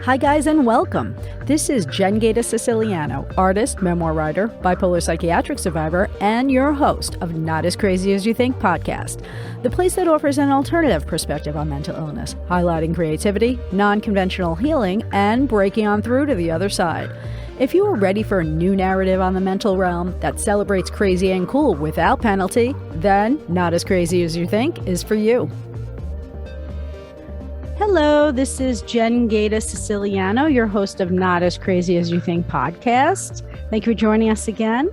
Hi guys and welcome. This is Jen Gata Siciliano, artist, memoir writer, bipolar psychiatric survivor, and your host of Not As Crazy As You Think podcast, the place that offers an alternative perspective on mental illness, highlighting creativity, non-conventional healing, and breaking on through to the other side. If you are ready for a new narrative on the mental realm that celebrates crazy and cool without penalty, then Not As Crazy As You Think is for you. Hello, this is Jen Gata Siciliano, your host of Not As Crazy As You Think podcast. Thank you for joining us again.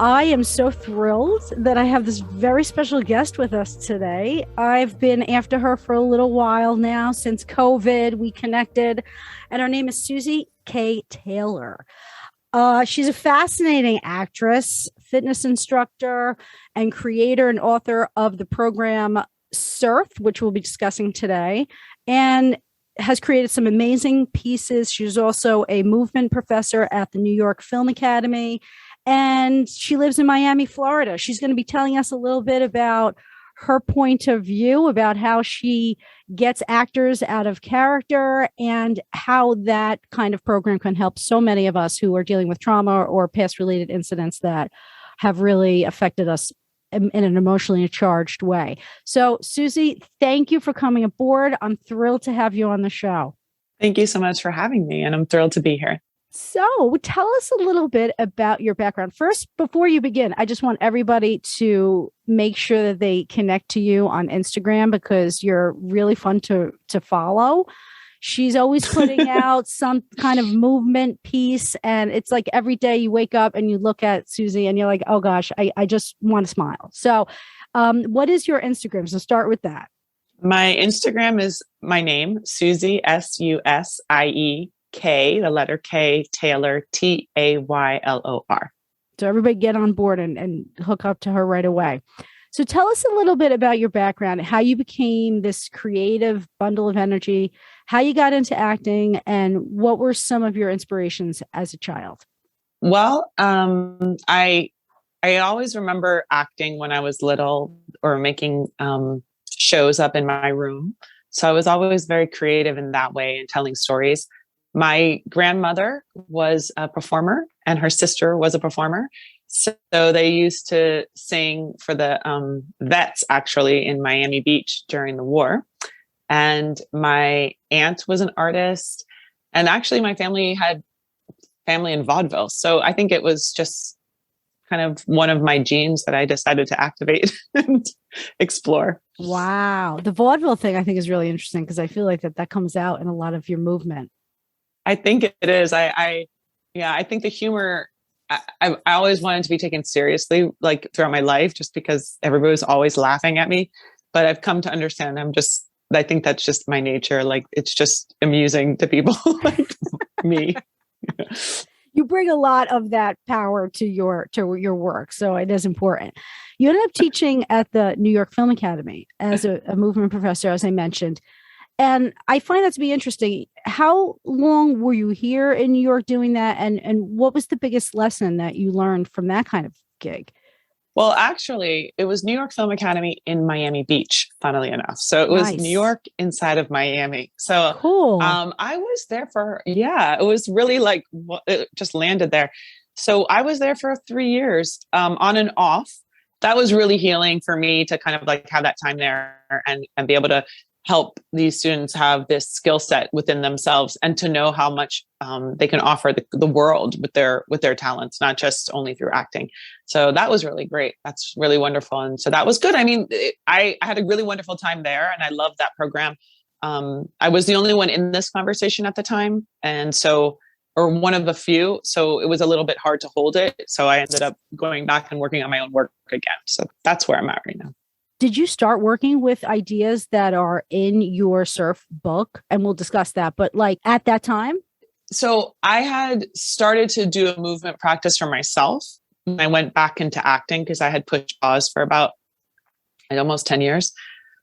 I am so thrilled that I have this very special guest with us today. I've been after her for a little while now, since COVID. We connected, and her name is Susie K. Taylor. She's a fascinating actress, fitness instructor, and creator and author of the program Surf, which we'll be discussing today, and has created some amazing pieces. She's also a movement professor at the New York Film Academy, and she lives in Miami, Florida. She's going to be telling us a little bit about her point of view about how she gets actors out of character and how that kind of program can help so many of us who are dealing with trauma or past related incidents that have really affected us in an emotionally charged way. So, Susie, thank you for coming aboard. I'm thrilled to have you on the show. Thank you so much for having me, and I'm thrilled to be here. So, tell us a little bit about your background. First, before you begin, I just want everybody to make sure that they connect to you on Instagram because you're really fun to follow. She's always putting out some kind of movement piece. And it's like every day you wake up and you look at Susie and you're like, oh gosh, I just want to smile. So what is your Instagram? So start with that. My Instagram is my name, Susie, Susie, the letter K, Taylor, Taylor. So everybody get on board and hook up to her right away. So tell us a little bit about your background, how you became this creative bundle of energy, how you got into acting, and what were some of your inspirations as a child? Well, I always remember acting when I was little or making shows up in my room. So I was always very creative in that way and telling stories. My grandmother was a performer and her sister was a performer. So they used to sing for the vets actually in Miami Beach during the war. And my aunt was an artist. And actually my family had family in vaudeville. So I think it was just kind of one of my genes that I decided to activate and explore. Wow. The vaudeville thing I think is really interesting because I feel like that comes out in a lot of your movement. I think it is. I think the humor, I always wanted to be taken seriously, like throughout my life, just because everybody was always laughing at me. But I've come to understand I think that's just my nature. Like, it's just amusing to people like me. You bring a lot of that power to your work. So it is important. You ended up teaching at the New York Film Academy as a movement professor, as I mentioned. And I find that to be interesting. How long were you here in New York doing that? And what was the biggest lesson that you learned from that kind of gig? Well, actually, it was New York Film Academy in Miami Beach, funnily enough. So it was Nice. New York inside of Miami. So Cool. I was there it was really like, it just landed there. So I was there for 3 years on and off. That was really healing for me to kind of like have that time there and be able to help these students have this skill set within themselves and to know how much they can offer the world with their talents, not just only through acting. So that was really great. That's really wonderful. And so that was good. I mean, I had a really wonderful time there and I loved that program. I was the only one in this conversation at the time. And so, or one of the few. So it was a little bit hard to hold it. So I ended up going back and working on my own work again. So that's where I'm at right now. Did you start working with ideas that are in your surf book? And we'll discuss that. But like at that time? So I had started to do a movement practice for myself. I went back into acting because I had pushed pause for about almost 10 years.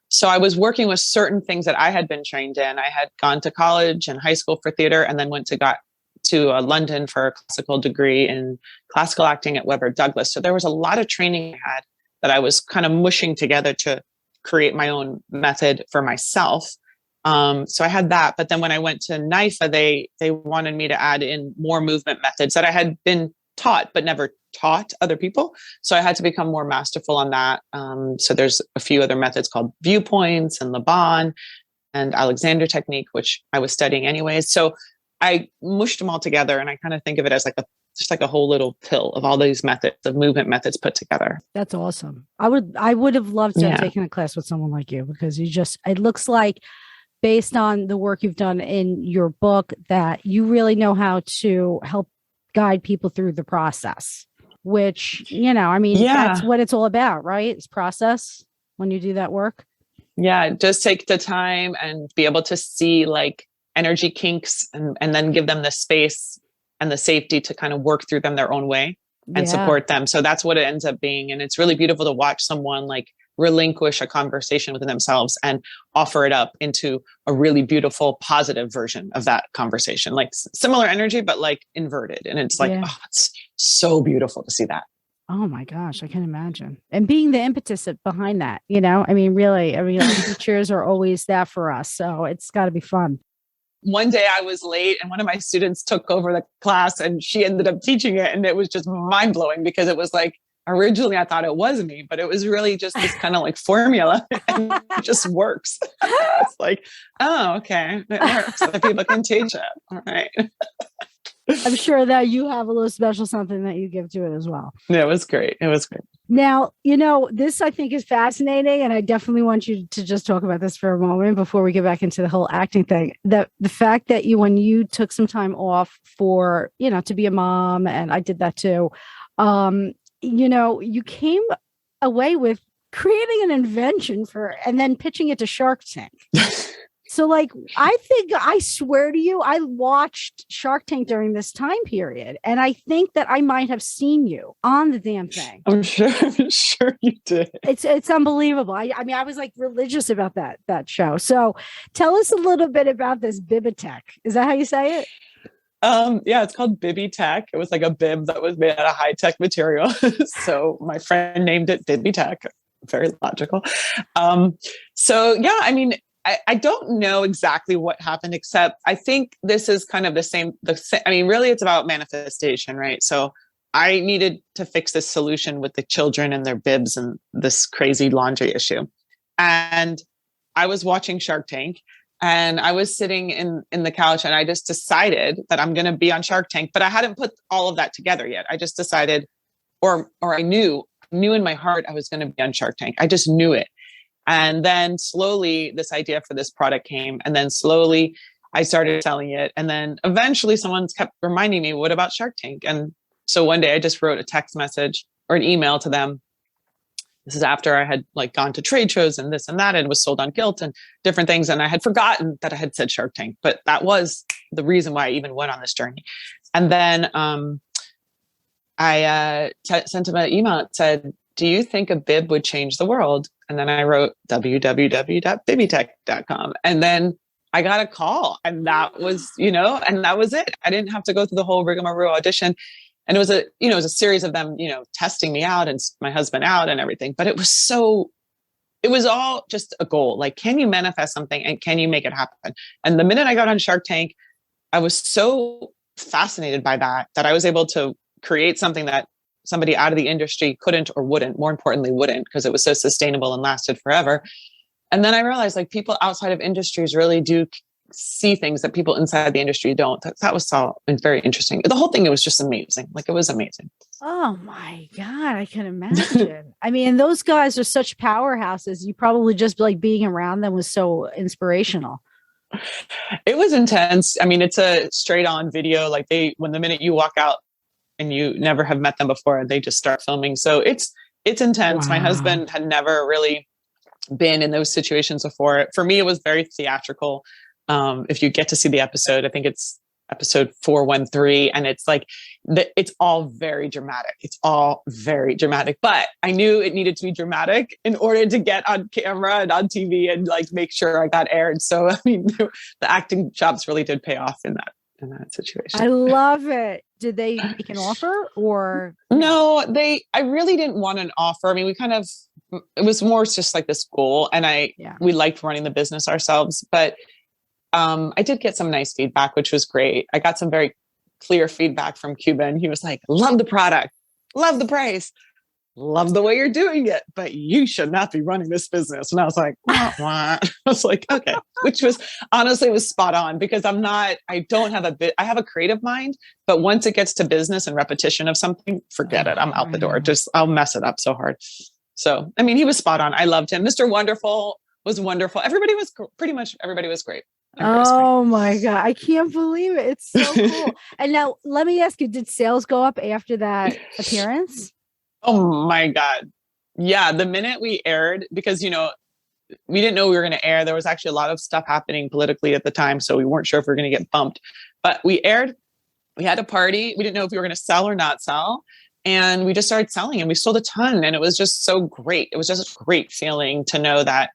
So I was working with certain things that I had been trained in. I had gone to college and high school for theater and then got to London for a classical degree in classical acting at Webber Douglas. So there was a lot of training I had that I was kind of mushing together to create my own method for myself. So I had that. But then when I went to NIFA, they wanted me to add in more movement methods that I had been taught, but never taught other people. So I had to become more masterful on that. So there's a few other methods called viewpoints and Laban and Alexander technique, which I was studying anyways. So I mushed them all together, and I kind of think of it as just like a whole little pill of all these methods, the movement methods put together. That's awesome. I would have loved to have taken a class with someone like you, because it looks like, based on the work you've done in your book, that you really know how to help guide people through the process, which, that's what it's all about, right? It's process when you do that work. Yeah. Just take the time and be able to see like energy kinks and then give them the space and the safety to kind of work through them their own way and support them. So that's what it ends up being. And it's really beautiful to watch someone like relinquish a conversation within themselves and offer it up into a really beautiful, positive version of that conversation, like similar energy, but like inverted. And it's like, oh, it's so beautiful to see that. Oh my gosh, I can imagine. And being the impetus behind that, really, teachers are always there for us. So it's got to be fun. One day I was late and one of my students took over the class and she ended up teaching it. And it was just mind blowing, because it was like, originally I thought it was me, but it was really just this kind of like formula, and it just works. It's like, oh, okay. It works. Other people can teach it. All right. I'm sure that you have a little special something that you give to it as well. Yeah, it was great. It was great. Now, this I think is fascinating, and I definitely want you to just talk about this for a moment before we get back into the whole acting thing. The fact that when you took some time off for, to be a mom, and I did that too, you came away with creating an invention and then pitching it to Shark Tank. So I swear to you, I watched Shark Tank during this time period, and I think that I might have seen you on the damn thing. I'm sure you did. It's unbelievable. I was like religious about that show. So tell us a little bit about this Bibitech. Is that how you say it? Yeah, it's called Bibby Tech. It was like a bib that was made out of high-tech material. So my friend named it Bibby Tech. Very logical. So yeah, I don't know exactly what happened, except I think this is kind of the same. Really it's about manifestation, right? So I needed to fix this solution with the children and their bibs and this crazy laundry issue. And I was watching Shark Tank, and I was sitting in the couch, and I just decided that I'm going to be on Shark Tank, but I hadn't put all of that together yet. I just decided, or I knew in my heart I was going to be on Shark Tank. I just knew it. And then slowly this idea for this product came, and then slowly I started selling it. And then eventually someone kept reminding me, what about Shark Tank? And so one day I just wrote a text message or an email to them. This is after I had gone to trade shows and this and that, and was sold on Guilt and different things. And I had forgotten that I had said Shark Tank, but that was the reason why I even went on this journey. And then I sent him an email that said, do you think a bib would change the world? And then I wrote www.bibitech.com. And then I got a call, and that was, and that was it. I didn't have to go through the whole rigmarole audition. And it was a series of them, testing me out and my husband out and everything. But it was all just a goal. Like, can you manifest something and can you make it happen? And the minute I got on Shark Tank, I was so fascinated by that I was able to create something that somebody out of the industry couldn't, or wouldn't, more importantly, wouldn't, because it was so sustainable and lasted forever. And then I realized people outside of industries really do see things that people inside the industry don't. That was so very interesting. The whole thing, it was just amazing. It was amazing. Oh my God, I can imagine. And those guys are such powerhouses. You probably just being around them was so inspirational. It was intense. It's a straight on video. When the minute you walk out and you never have met them before, they just start filming. So it's intense. Wow. My husband had never really been in those situations before. For me, it was very theatrical. If you get to see the episode, I think it's episode 413, and it's it's all very dramatic. It's all very dramatic, but I knew it needed to be dramatic in order to get on camera and on TV and make sure I got aired. So, the acting chops really did pay off in that situation. I love it. Did they make an offer or? No, I really didn't want an offer. it was more just like this goal. And we liked running the business ourselves, but I did get some nice feedback, which was great. I got some very clear feedback from Cuban. He was like, love the product, love the price, love the way you're doing it, but you should not be running this business. And I was like, wah, wah. I was like, okay, which was honestly was spot on, because I have a creative mind, but once it gets to business and repetition of something, forget it. I'm out the door. I'll mess it up so hard. So, I mean, he was spot on. I loved him. Mr. Wonderful was wonderful. Everybody was great. Oh my God. I can't believe it. It's so cool. And now let me ask you, did sales go up after that appearance? Oh my God. Yeah. The minute we aired, because, we didn't know we were going to air. There was actually a lot of stuff happening politically at the time. So we weren't sure if we were going to get bumped, but we aired, we had a party. We didn't know if we were going to sell or not sell. And we just started selling, and we sold a ton. And it was just so great. It was just a great feeling to know that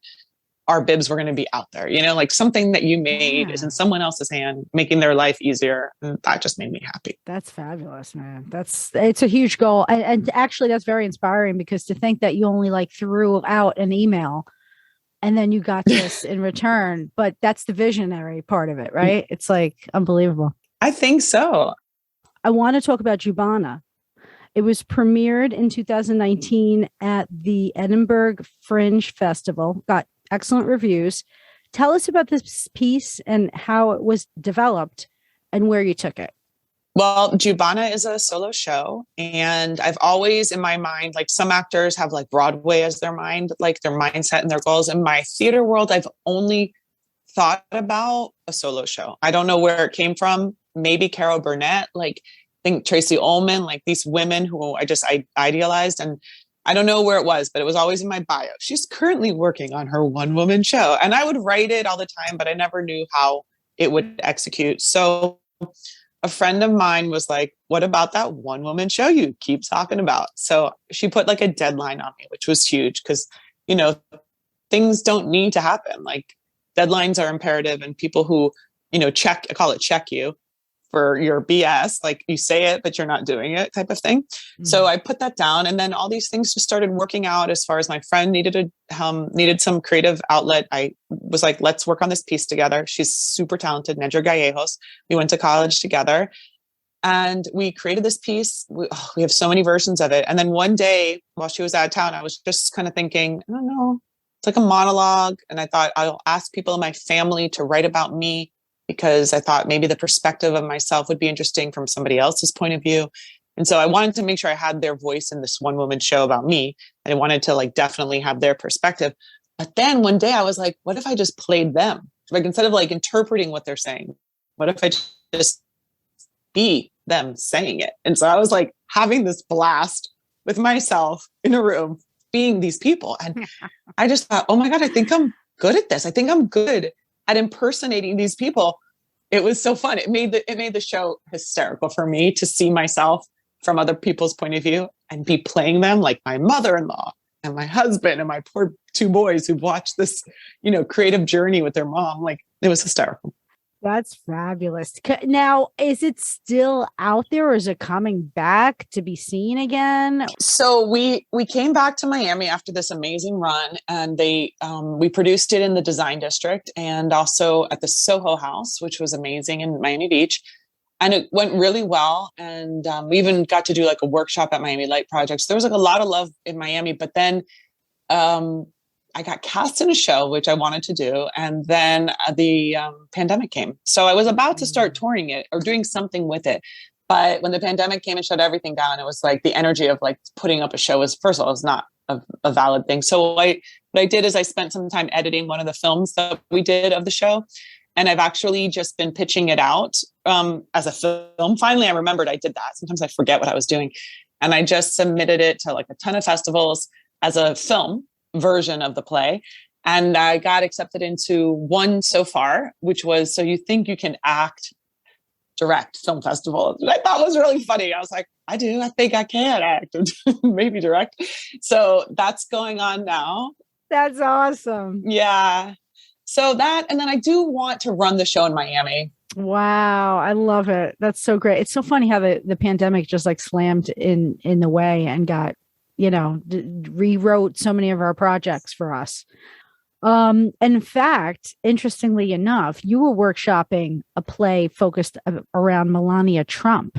our bibs were going to be out there, like something that you made is in someone else's hand, making their life easier. And that just made me happy. That's fabulous, man. It's a huge goal. And actually that's very inspiring, because to think that you only threw out an email and then you got this in return, but that's the visionary part of it, right? It's unbelievable. I think so. I want to talk about Juvana. It was premiered in 2019 at the Edinburgh Fringe Festival, got excellent reviews. Tell us about this piece and how it was developed and where you took it. Well, Juvana is a solo show, and I've always in my mind, some actors have Broadway as their mind, their mindset and their goals. In my theater world, I've only thought about a solo show. I don't know where it came from. Maybe Carol Burnett, I think Tracy Ullman, these women who I idealized, and I don't know where it was, but it was always in my bio. She's currently working on her one-woman show. And I would write it all the time, but I never knew how it would execute. So a friend of mine was like, what about that one-woman show you keep talking about? So she put a deadline on me, which was huge, because, things don't need to happen. Deadlines are imperative, and people who, check you for your BS, you say it, but you're not doing it type of thing. Mm-hmm. So I put that down, and then all these things just started working out. As far as my friend needed some creative outlet, I was like, let's work on this piece together. She's super talented, Nedra Gallejos. We went to college together, and we created this piece. We have so many versions of it. And then one day while she was out of town, I was just kind of thinking, I don't know, it's a monologue. And I thought I'll ask people in my family to write about me, because I thought maybe the perspective of myself would be interesting from somebody else's point of view. And so I wanted to make sure I had their voice in this one woman show about me. And I wanted to definitely have their perspective. But then one day I was like, what if I just played them? Instead of interpreting what they're saying, what if I just be them saying it? And so I was having this blast with myself in a room, being these people. And I just thought, oh my God, I think I'm good at this. I think I'm good at impersonating these people. It was so fun. It made the show hysterical for me to see myself from other people's point of view and be playing them, like my mother-in-law and my husband and my poor two boys who watched this, creative journey with their mom. It was hysterical. That's fabulous. Now, is it still out there, or is it coming back to be seen again? So we came back to Miami after this amazing run, and we produced it in the Design District and also at the Soho House, which was amazing in Miami Beach. And it went really well. And we even got to do a workshop at Miami Light Projects. There was a lot of love in Miami, but then I got cast in a show, which I wanted to do. And then the pandemic came. So I was about to start touring it or doing something with it. But when the pandemic came and shut everything down, it was the energy of putting up a show was, first of all, was not a valid thing. So what I did is I spent some time editing one of the films that we did of the show. And I've actually just been pitching it out as a film. Finally, I remembered I did that. Sometimes I forget what I was doing. And I just submitted it to a ton of festivals as a film version of the play. And I got accepted into one so far, which was So You Think You Can Act Direct Film Festival. And I thought was really funny. I was like, I think I can act and maybe direct. So that's going on now. That's awesome. Yeah. So that, and then I do want to run the show in Miami. Wow. I love it. That's so great. It's so funny how the pandemic just slammed in the way and got, rewrote so many of our projects for us. And in fact, interestingly enough, you were workshopping a play focused around Melania Trump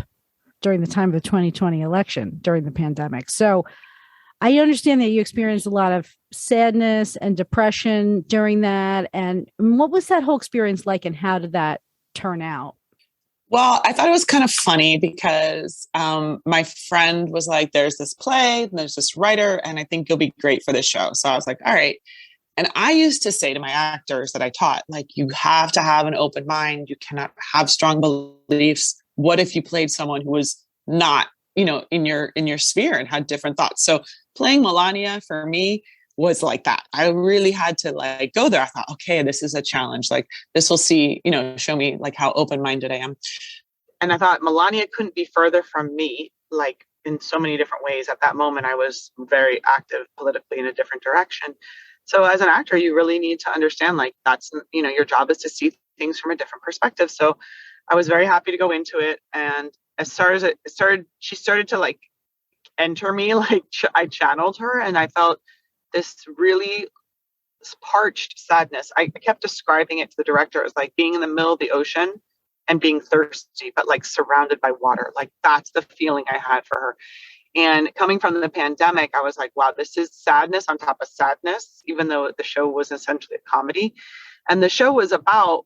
during the time of the 2020 election during the pandemic. So I understand that you experienced a lot of sadness and depression during that. And what was that whole experience like, and how did that turn out? Well, I thought it was kind of funny because my friend was like, there's this play, and there's this writer, and I think you'll be great for this show. So I was like, all right. And I used to say to my actors that I taught, like, you have to have an open mind. You cannot have strong beliefs. What if you played someone who was not, in your sphere and had different thoughts? So playing Melania for me was like that. I really had to like go there. I thought, okay, this is a challenge. Like this will show me like how open-minded I am. And I thought Melania couldn't be further from me, like in so many different ways. At that moment, I was very active politically in a different direction. So as an actor, you really need to understand, like, that's, your job is to see things from a different perspective. So I was very happy to go into it. And as far as it started, she started to like enter me, like I channeled her, and I felt this really parched sadness. I kept describing it to the director as like being in the middle of the ocean and being thirsty, but like surrounded by water. Like that's the feeling I had for her. And coming from the pandemic, I was like, wow, this is sadness on top of sadness, even though the show was essentially a comedy. And the show was about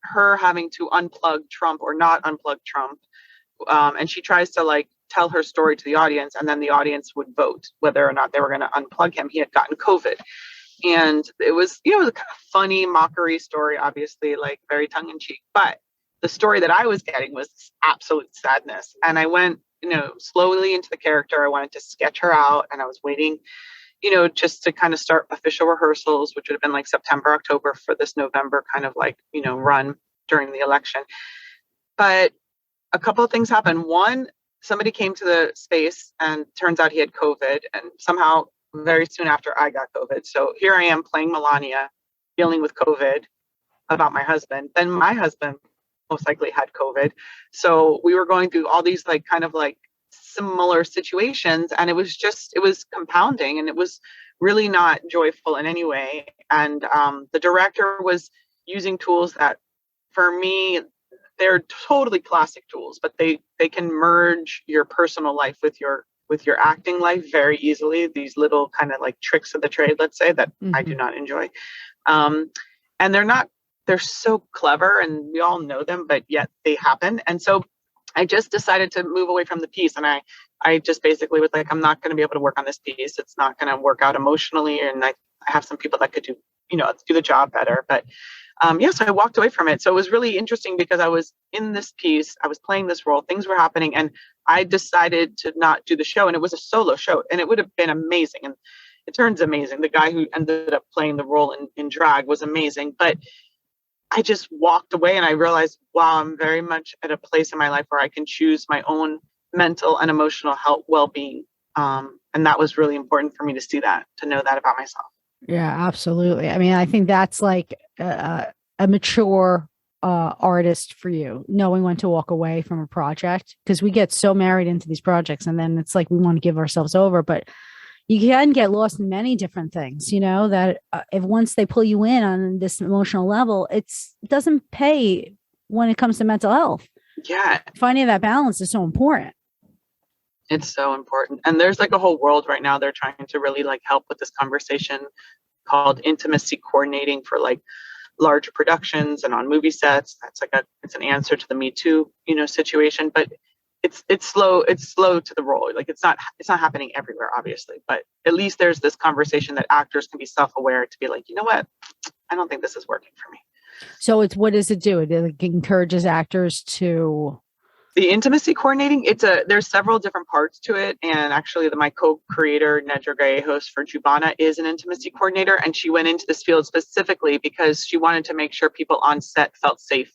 her having to unplug Trump or not unplug Trump. And she tries to like tell her story to the audience, and then the audience would vote whether or not they were going to unplug him. He had gotten COVID. And it was, it was a kind of funny mockery story, obviously, like very tongue in cheek. But the story that I was getting was absolute sadness. And I went, slowly into the character. I wanted to sketch her out, and I was waiting, just to kind of start official rehearsals, which would have been like September, October for this November kind of like, run during the election. But a couple of things happened. One, somebody came to the space, and turns out he had COVID, and somehow very soon after I got COVID. So here I am playing Melania, dealing with COVID about my husband. Then my husband most likely had COVID. So we were going through all these like kind of like similar situations, and it was compounding, and it was really not joyful in any way. And the director was using tools that for me, they're totally classic tools, but they can merge your personal life with your acting life very easily. These little kind of like tricks of the trade, let's say, that I do not enjoy. And they're so clever, and we all know them, but yet they happen. And so I just decided to move away from the piece. And I just basically was like, I'm not going to be able to work on this piece. It's not going to work out emotionally. And I have some people that could do the job better. But so I walked away from it. So it was really interesting because I was in this piece, I was playing this role, things were happening, and I decided to not do the show. And it was a solo show, and it would have been amazing. And it turns amazing. The guy who ended up playing the role in drag was amazing. But I just walked away, and I realized, wow, I'm very much at a place in my life where I can choose my own mental and emotional health, well-being. And that was really important for me to see that, to know that about myself. Yeah, absolutely. I mean, I think that's like a mature artist for you, knowing when to walk away from a project, because we get so married into these projects, and then it's like we want to give ourselves over, but you can get lost in many different things, that if once they pull you in on this emotional level, it doesn't pay when it comes to mental health. Yeah. Finding that balance is so important. It's so important. And there's like a whole world right now. They're trying to really like help with this conversation called intimacy coordinating for like large productions and on movie sets. That's like it's an answer to the Me Too, situation, but it's slow to the roll. Like it's not happening everywhere, obviously, but at least there's this conversation that actors can be self-aware to be like, you know what? I don't think this is working for me. So what does it do? It encourages actors to... The intimacy coordinating, there's several different parts to it. And actually my co-creator, Nedra Gallegos for Juvana, is an intimacy coordinator. And she went into this field specifically because she wanted to make sure people on set felt safe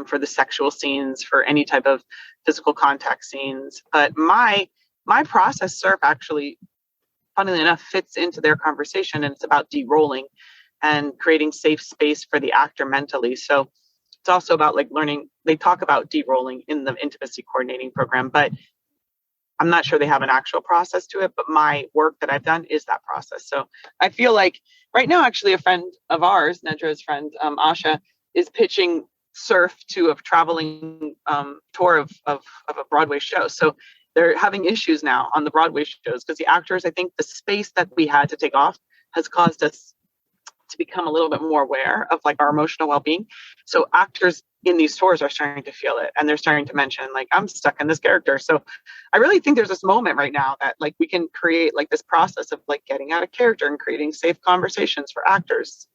for the sexual scenes, for any type of physical contact scenes. But my process, SURF, actually, funnily enough, fits into their conversation. And it's about de-rolling and creating safe space for the actor mentally. So it's also about like learning. They talk about de-rolling in the intimacy coordinating program, but I'm not sure they have an actual process to it, but my work that I've done is that process. So I feel like right now, actually, a friend of ours, Nedra's friend, Asha, is pitching surf to a traveling tour of a Broadway show. So they're having issues now on the Broadway shows because the actors, I think the space that we had to take off has caused us to become a little bit more aware of like our emotional well-being. So actors in these tours are starting to feel it, and they're starting to mention like, I'm stuck in this character. So I really think there's this moment right now that like we can create like this process of like getting out of character and creating safe conversations for actors,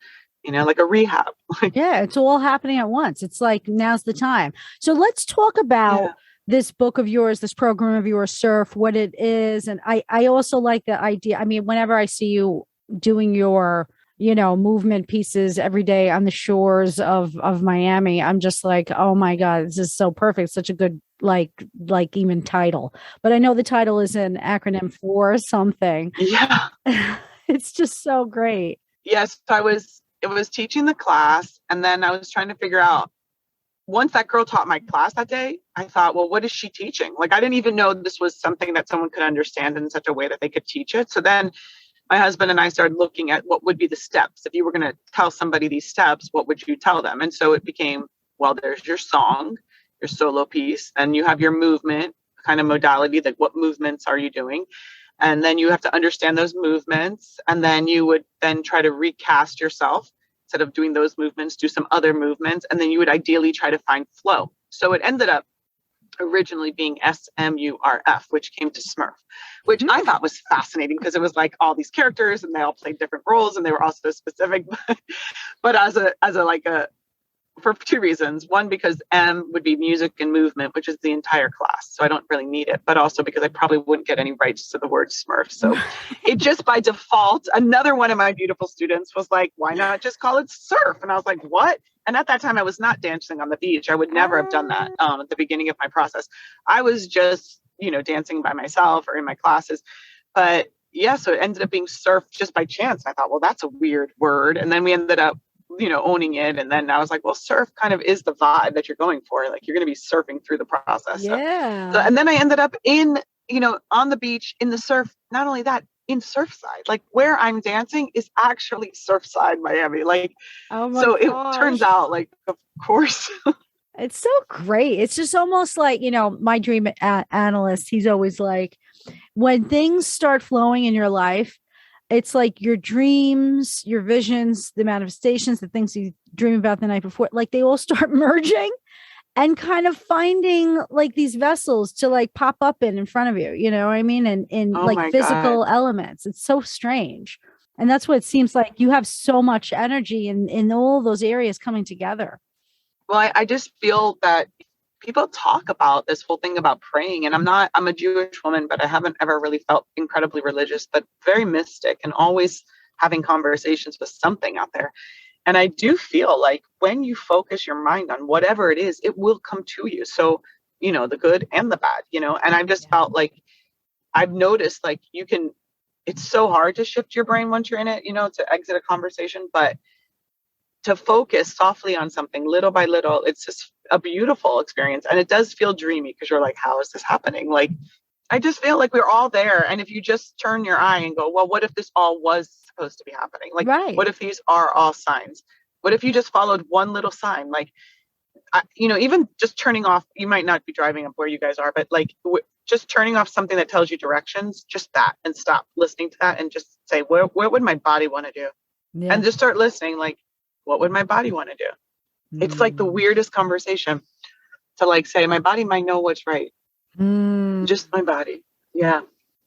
you know, like a rehab. Yeah, it's all happening at once. It's like, now's the time. So let's talk about this book of yours, this program of yours, Surf, what it is. And I also like the idea. I mean, whenever I see you doing your, you know, movement pieces every day on the shores of Miami, I'm just like, oh my God, this is so perfect. Such a good, like even title. But I know the title is an acronym for something. Yeah. It's just so great. Yes. It was teaching the class, and then I was trying to figure out, once that girl taught my class that day, I thought, well, what is she teaching? Like, I didn't even know this was something that someone could understand in such a way that they could teach it. So then my husband and I started looking at what would be the steps. If you were going to tell somebody these steps, what would you tell them? And so it became, well, there's your song, your solo piece, and you have your movement kind of modality, like what movements are you doing? And then you have to understand those movements. And then you would then try to recast yourself. Instead of doing those movements, do some other movements. And then you would ideally try to find flow. So it ended up originally being SMURF, which came to Smurf, which I thought was fascinating because it was like all these characters and they all played different roles and they were all so specific. But for two reasons. One, because M would be music and movement, which is the entire class. So I don't really need it, but also because I probably wouldn't get any rights to the word Smurf. So it just by default, another one of my beautiful students was like, why not just call it surf? And I was like, what? And at that time I was not dancing on the beach. I would never have done that at the beginning of my process. I was just, you know, dancing by myself or in my classes. But yeah, so it ended up being surf just by chance. I thought, well, that's a weird word. And then we ended up, you know, owning it. And then I was like, well, surf kind of is the vibe that you're going for. Like, you're going to be surfing through the process. Yeah. So, and then I ended up in, you know, on the beach in the surf. Not only that, in Surfside, like where I'm dancing is actually Surfside, Miami. Like, oh my so gosh. It turns out like, of course. It's so great. It's just almost like, you know, my dream analyst, he's always like, when things start flowing in your life, it's like your dreams, your visions, the manifestations, the things you dream about the night before, like they all start merging and kind of finding like these vessels to like pop up in front of you, you know what I mean? And in like physical elements. It's so strange. And that's what it seems like. You have so much energy in all those areas coming together. Well, I just feel that people talk about this whole thing about praying, and I'm a Jewish woman, but I haven't ever really felt incredibly religious, but very mystic and always having conversations with something out there. And I do feel like when you focus your mind on whatever it is, it will come to you. So, you know, the good and the bad, you know, and I've just felt like I've noticed like it's so hard to shift your brain once you're in it, you know, to exit a conversation, but to focus softly on something little by little, it's just a beautiful experience. And it does feel dreamy because you're like, how is this happening? Like, I just feel like we're all there. And if you just turn your eye and go, well, what if this all was supposed to be happening? Like, what if these are all signs? What if you just followed one little sign? Like, you know, even just turning off, you might not be driving up where you guys are, but like just turning off something that tells you directions, just that, and stop listening to that and just say, where would my body want to do? Yeah. And just start listening. Like, what would my body want to do? It's like the weirdest conversation to like say, my body might know what's right. Just my body. Yeah.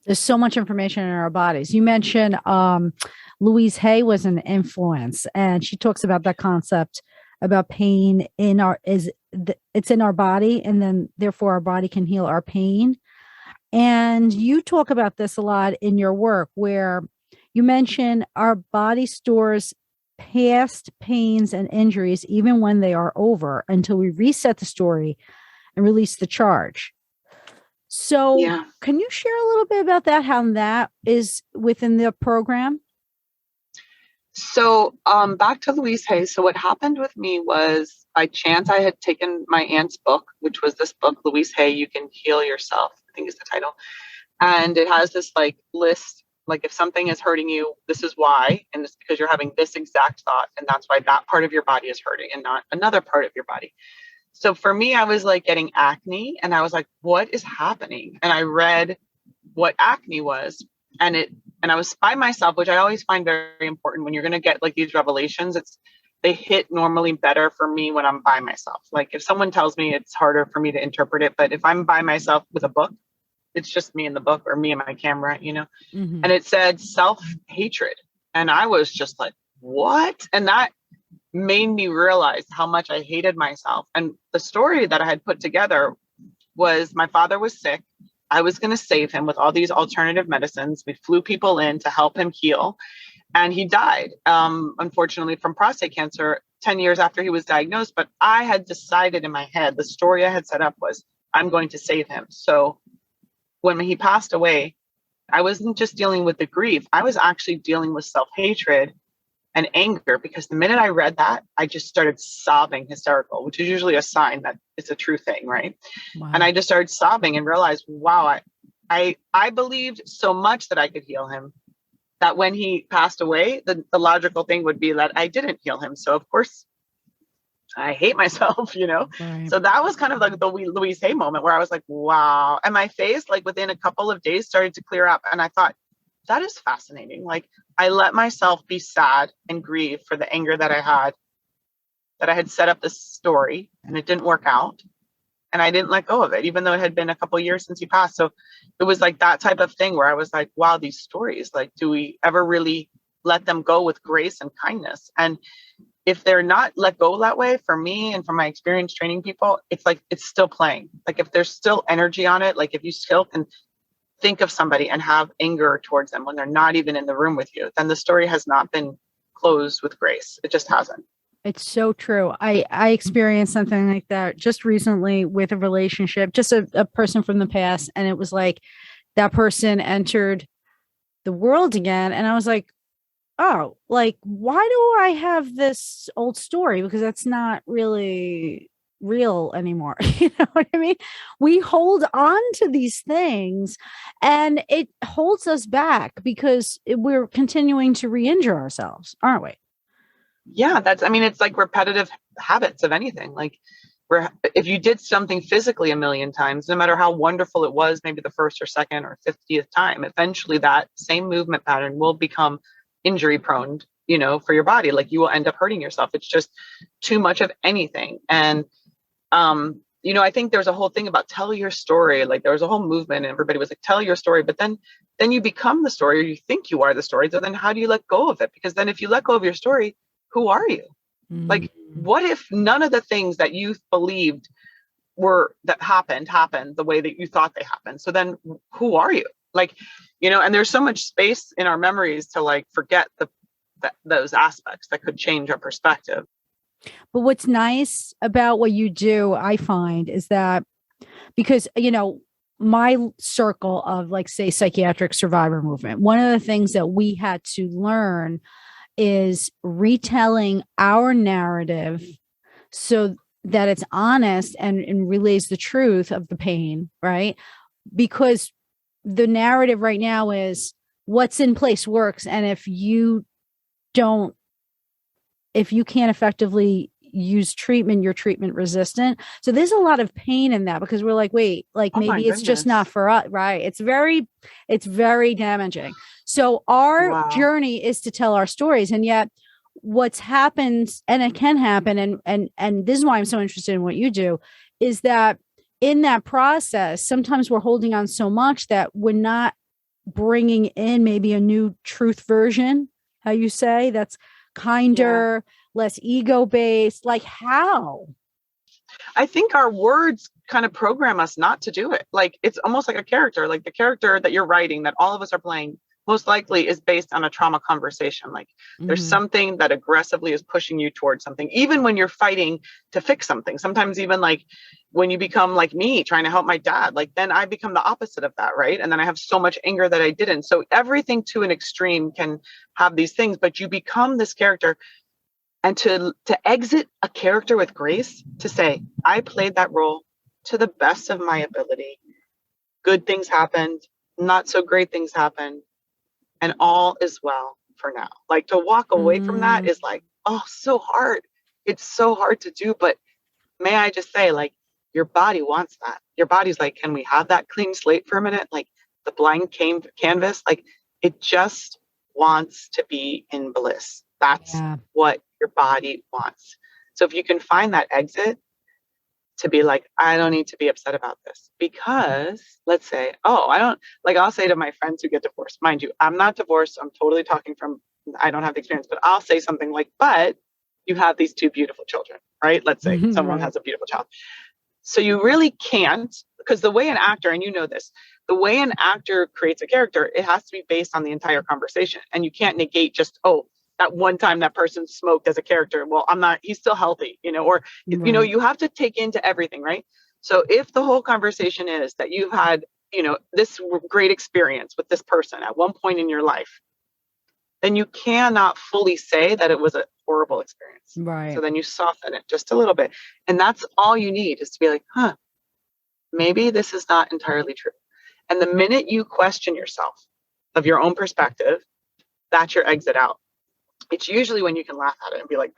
There's so much information in our bodies. You mentioned Louise Hay was an influence, and she talks about that concept about pain it's in our body, and then therefore our body can heal our pain. And you talk about this a lot in your work, where you mention our body stores past pains and injuries, even when they are over, until we reset the story and release the charge. So Can you share a little bit about that, how that is within the program? So back to Louise Hay. So what happened with me was, by chance, I had taken my aunt's book, which was this book, Louise Hay, You Can Heal Yourself, I think is the title. And it has this like list, like if something is hurting you, this is why. And it's because you're having this exact thought. And that's why that part of your body is hurting and not another part of your body. So for me, I was like getting acne and I was like, what is happening? And I read what acne was, and I was by myself, which I always find very important when you're going to get like these revelations. They hit normally better for me when I'm by myself. Like if someone tells me, it's harder for me to interpret it, but if I'm by myself with a book, it's just me and the book, or me and my camera, Mm-hmm. and it said self-hatred. And I was just like, what? And that made me realize how much I hated myself. And the story that I had put together was, my father was sick. I was going to save him with all these alternative medicines. We flew people in to help him heal. And he died, unfortunately, from prostate cancer 10 years after he was diagnosed. But I had decided in my head, the story I had set up was, I'm going to save him. So when he passed away, I wasn't just dealing with the grief. I was actually dealing with self-hatred and anger, because the minute I read that, I just started sobbing hysterical, which is usually a sign that it's a true thing, right? Wow. And I just started sobbing and realized, wow, I believed so much that I could heal him, that when he passed away, the logical thing would be that I didn't heal him. So of course, I hate myself, Right. So that was kind of like the Louise Hay moment where I was like, wow. And my face, like within a couple of days, started to clear up. And I thought, that is fascinating. Like I let myself be sad and grieve for the anger that I had set up this story and it didn't work out. And I didn't let go of it, even though it had been a couple of years since he passed. So it was like that type of thing where I was like, wow, these stories, like, do we ever really let them go with grace and kindness? And if they're not let go that way, for me and from my experience training people, it's like, it's still playing. Like if there's still energy on it, like if you still can think of somebody and have anger towards them when they're not even in the room with you, then the story has not been closed with grace. It just hasn't. It's so true. I experienced something like that just recently with a relationship, just a person from the past. And it was like that person entered the world again. And I was like, oh, like, why do I have this old story? Because that's not really real anymore. You know what I mean? We hold on to these things and it holds us back because we're continuing to re-injure ourselves, aren't we? Yeah, it's like repetitive habits of anything. Like if you did something physically a million times, no matter how wonderful it was, maybe the first or second or 50th time, eventually that same movement pattern will become injury prone, for your body. Like you will end up hurting yourself. It's just too much of anything. And, I think there's a whole thing about tell your story. Like there was a whole movement and everybody was like, tell your story, but then you become the story, or you think you are the story. So then how do you let go of it? Because then if you let go of your story, who are you? Mm. Like, what if none of the things that you believed that happened the way that you thought they happened? So then who are you? Like, and there's so much space in our memories to like forget those aspects that could change our perspective. But what's nice about what you do, I find, is that because, my circle of like, say, psychiatric survivor movement, one of the things that we had to learn is retelling our narrative so that it's honest and relays the truth of the pain, right? Because the narrative right now is what's in place works. And if you can't effectively use treatment, you're treatment resistant. So there's a lot of pain in that because we're like, wait, like maybe it's just not for us, right? It's very damaging. So our journey is to tell our stories. And yet what's happened, and it can happen, and this is why I'm so interested in what you do, is that in that process, sometimes we're holding on so much that we're not bringing in maybe a new truth version, how you say, that's kinder, less ego-based. Like how? I think our words kind of program us not to do it. Like it's almost like a character, like the character that you're writing, that all of us are playing, most likely is based on a trauma conversation. Like there's something that aggressively is pushing you towards something, even when you're fighting to fix something. Sometimes even like when you become like me trying to help my dad, like then I become the opposite of that, right? And then I have so much anger that I didn't. So everything to an extreme can have these things, but you become this character. And to exit a character with grace, to say, I played that role to the best of my ability. Good things happened, not so great things happened, and all is well for now. Like to walk away from that is like, oh, so hard. It's so hard to do. But may I just say, like, your body wants that. Your body's like, can we have that clean slate for a minute? Like the blank canvas, like it just wants to be in bliss. That's what your body wants. So if you can find that exit to be like, I don't need to be upset about this, because let's say, oh, I don't, like I'll say to my friends who get divorced, mind you, I'm not divorced. I'm totally talking from, I don't have the experience, but I'll say something like, but you have these two beautiful children, right? Let's say someone has a beautiful child. So you really can't, because the way an actor, and you know this, the way an actor creates a character, it has to be based on the entire conversation. And you can't negate just, oh, that one time that person smoked as a character. Well, he's still healthy, or, you have to take into everything, right? So if the whole conversation is that you've had, this great experience with this person at one point in your life, then you cannot fully say that it was a horrible experience. Right. So then you soften it just a little bit. And that's all you need, is to be like, maybe this is not entirely true. And the minute you question yourself of your own perspective, that's your exit out. It's usually when you can laugh at it and be like,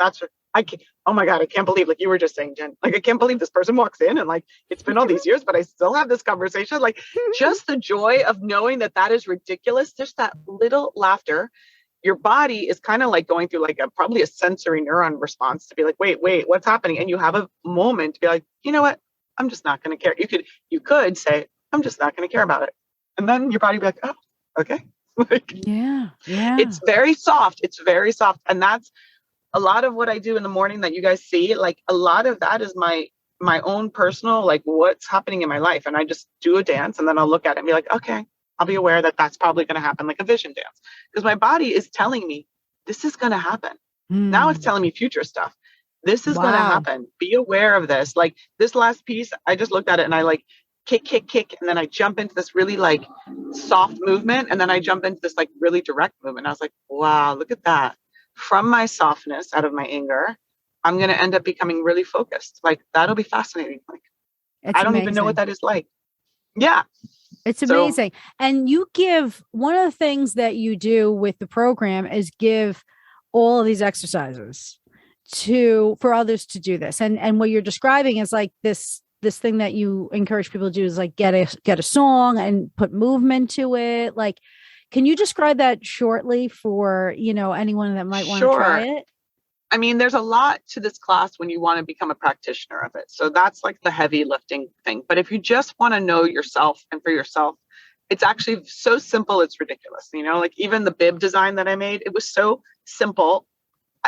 oh my God, I can't believe, like you were just saying, Jen, like, I can't believe this person walks in and like, it's been all these years, but I still have this conversation. Like just the joy of knowing that is ridiculous. Just that little laughter. Your body is kind of like going through like probably a sensory neuron response to be like, wait, what's happening? And you have a moment to be like, you know what? I'm just not going to care. You could say, I'm just not going to care about it. And then your body be like, oh, okay. Like, yeah. It's very soft. And that's a lot of what I do in the morning that you guys see. Like a lot of that is my own personal, like what's happening in my life. And I just do a dance and then I'll look at it and be like, okay, I'll be aware that that's probably going to happen, like a vision dance, because my body is telling me this is going to happen. Now it's telling me future stuff. This is going to happen. Be aware of this. Like this last piece, I just looked at it and I like kick. And then I jump into this really like soft movement. And then I jump into this like really direct movement. I was like, wow, look at that. From my softness, out of my anger, I'm going to end up becoming really focused. Like that'll be fascinating. Like I don't even know what that is like. Yeah. It's amazing. And you give, one of the things that you do with the program is give all of these exercises for others to do this. And what you're describing is like this thing that you encourage people to do is like get a song and put movement to it. Like, can you describe that shortly for, anyone that might want to try it? I mean, there's a lot to this class when you want to become a practitioner of it. So that's like the heavy lifting thing. But if you just want to know yourself and for yourself, it's actually so simple. It's ridiculous. Like even the bib design that I made, it was so simple.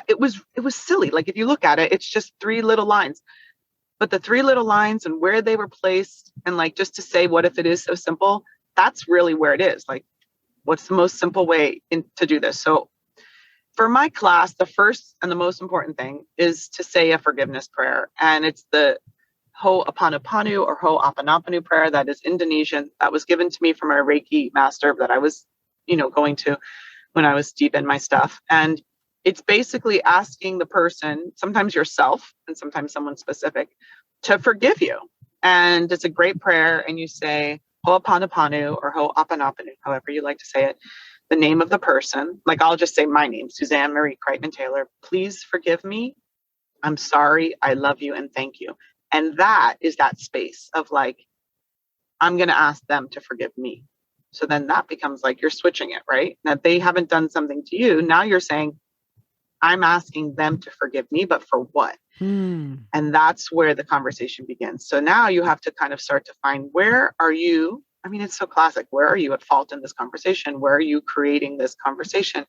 It was silly. Like if you look at it, it's just 3 little lines, but the 3 little lines and where they were placed, and like, just to say, what if it is so simple? That's really where it is. Like, what's the most simple way to do this? So for my class, the first and the most important thing is to say a forgiveness prayer. And it's the Ho'oponopono or Ho'oponopono prayer that is Indonesian. That was given to me from a Reiki master that I was, going to when I was deep in my stuff. And it's basically asking the person, sometimes yourself and sometimes someone specific, to forgive you. And it's a great prayer. And you say Ho'oponopono or Ho'oponopono, however you like to say it, the name of the person. Like I'll just say my name, Suzanne Marie Crichton Taylor. Please forgive me. I'm sorry. I love you and thank you. And that is that space of like, I'm going to ask them to forgive me. So then that becomes like you're switching it, right? Now they haven't done something to you. Now you're saying, I'm asking them to forgive me, but for what? And that's where the conversation begins. So now you have to kind of start to find, where are you? I mean, it's so classic. Where are you at fault in this conversation? Where are you creating this conversation?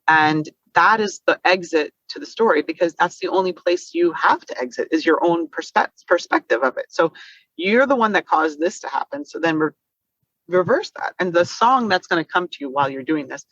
And that is the exit to the story, because that's the only place you have to exit is your own perspective of it. So you're the one that caused this to happen. So then reverse that. And the song that's going to come to you while you're doing this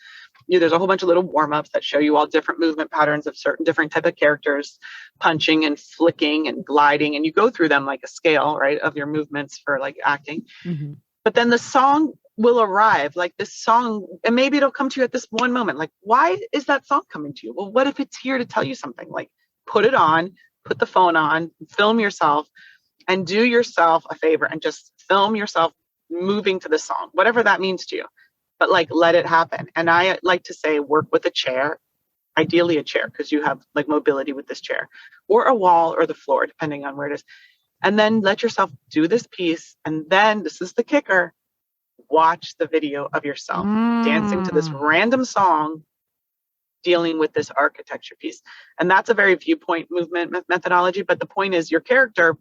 there's a whole bunch of little warm-ups that show you all different movement patterns of certain different type of characters, punching and flicking and gliding. And you go through them like a scale, right, of your movements for like acting. Mm-hmm. But then the song will arrive, like this song, and maybe it'll come to you at this one moment. Like, why is that song coming to you? Well, what if it's here to tell you something? Like, put it on, put the phone on, film yourself, and do yourself a favor and just film yourself moving to the song, whatever that means to you. But like, let it happen. And I like to say, work with a chair, ideally a chair, because you have like mobility with this chair, or a wall or the floor, depending on where it is. And then let yourself do this piece. And then this is the kicker. Watch the video of yourself dancing to this random song, dealing with this architecture piece. And that's a very viewpoint movement methodology. But the point is, your character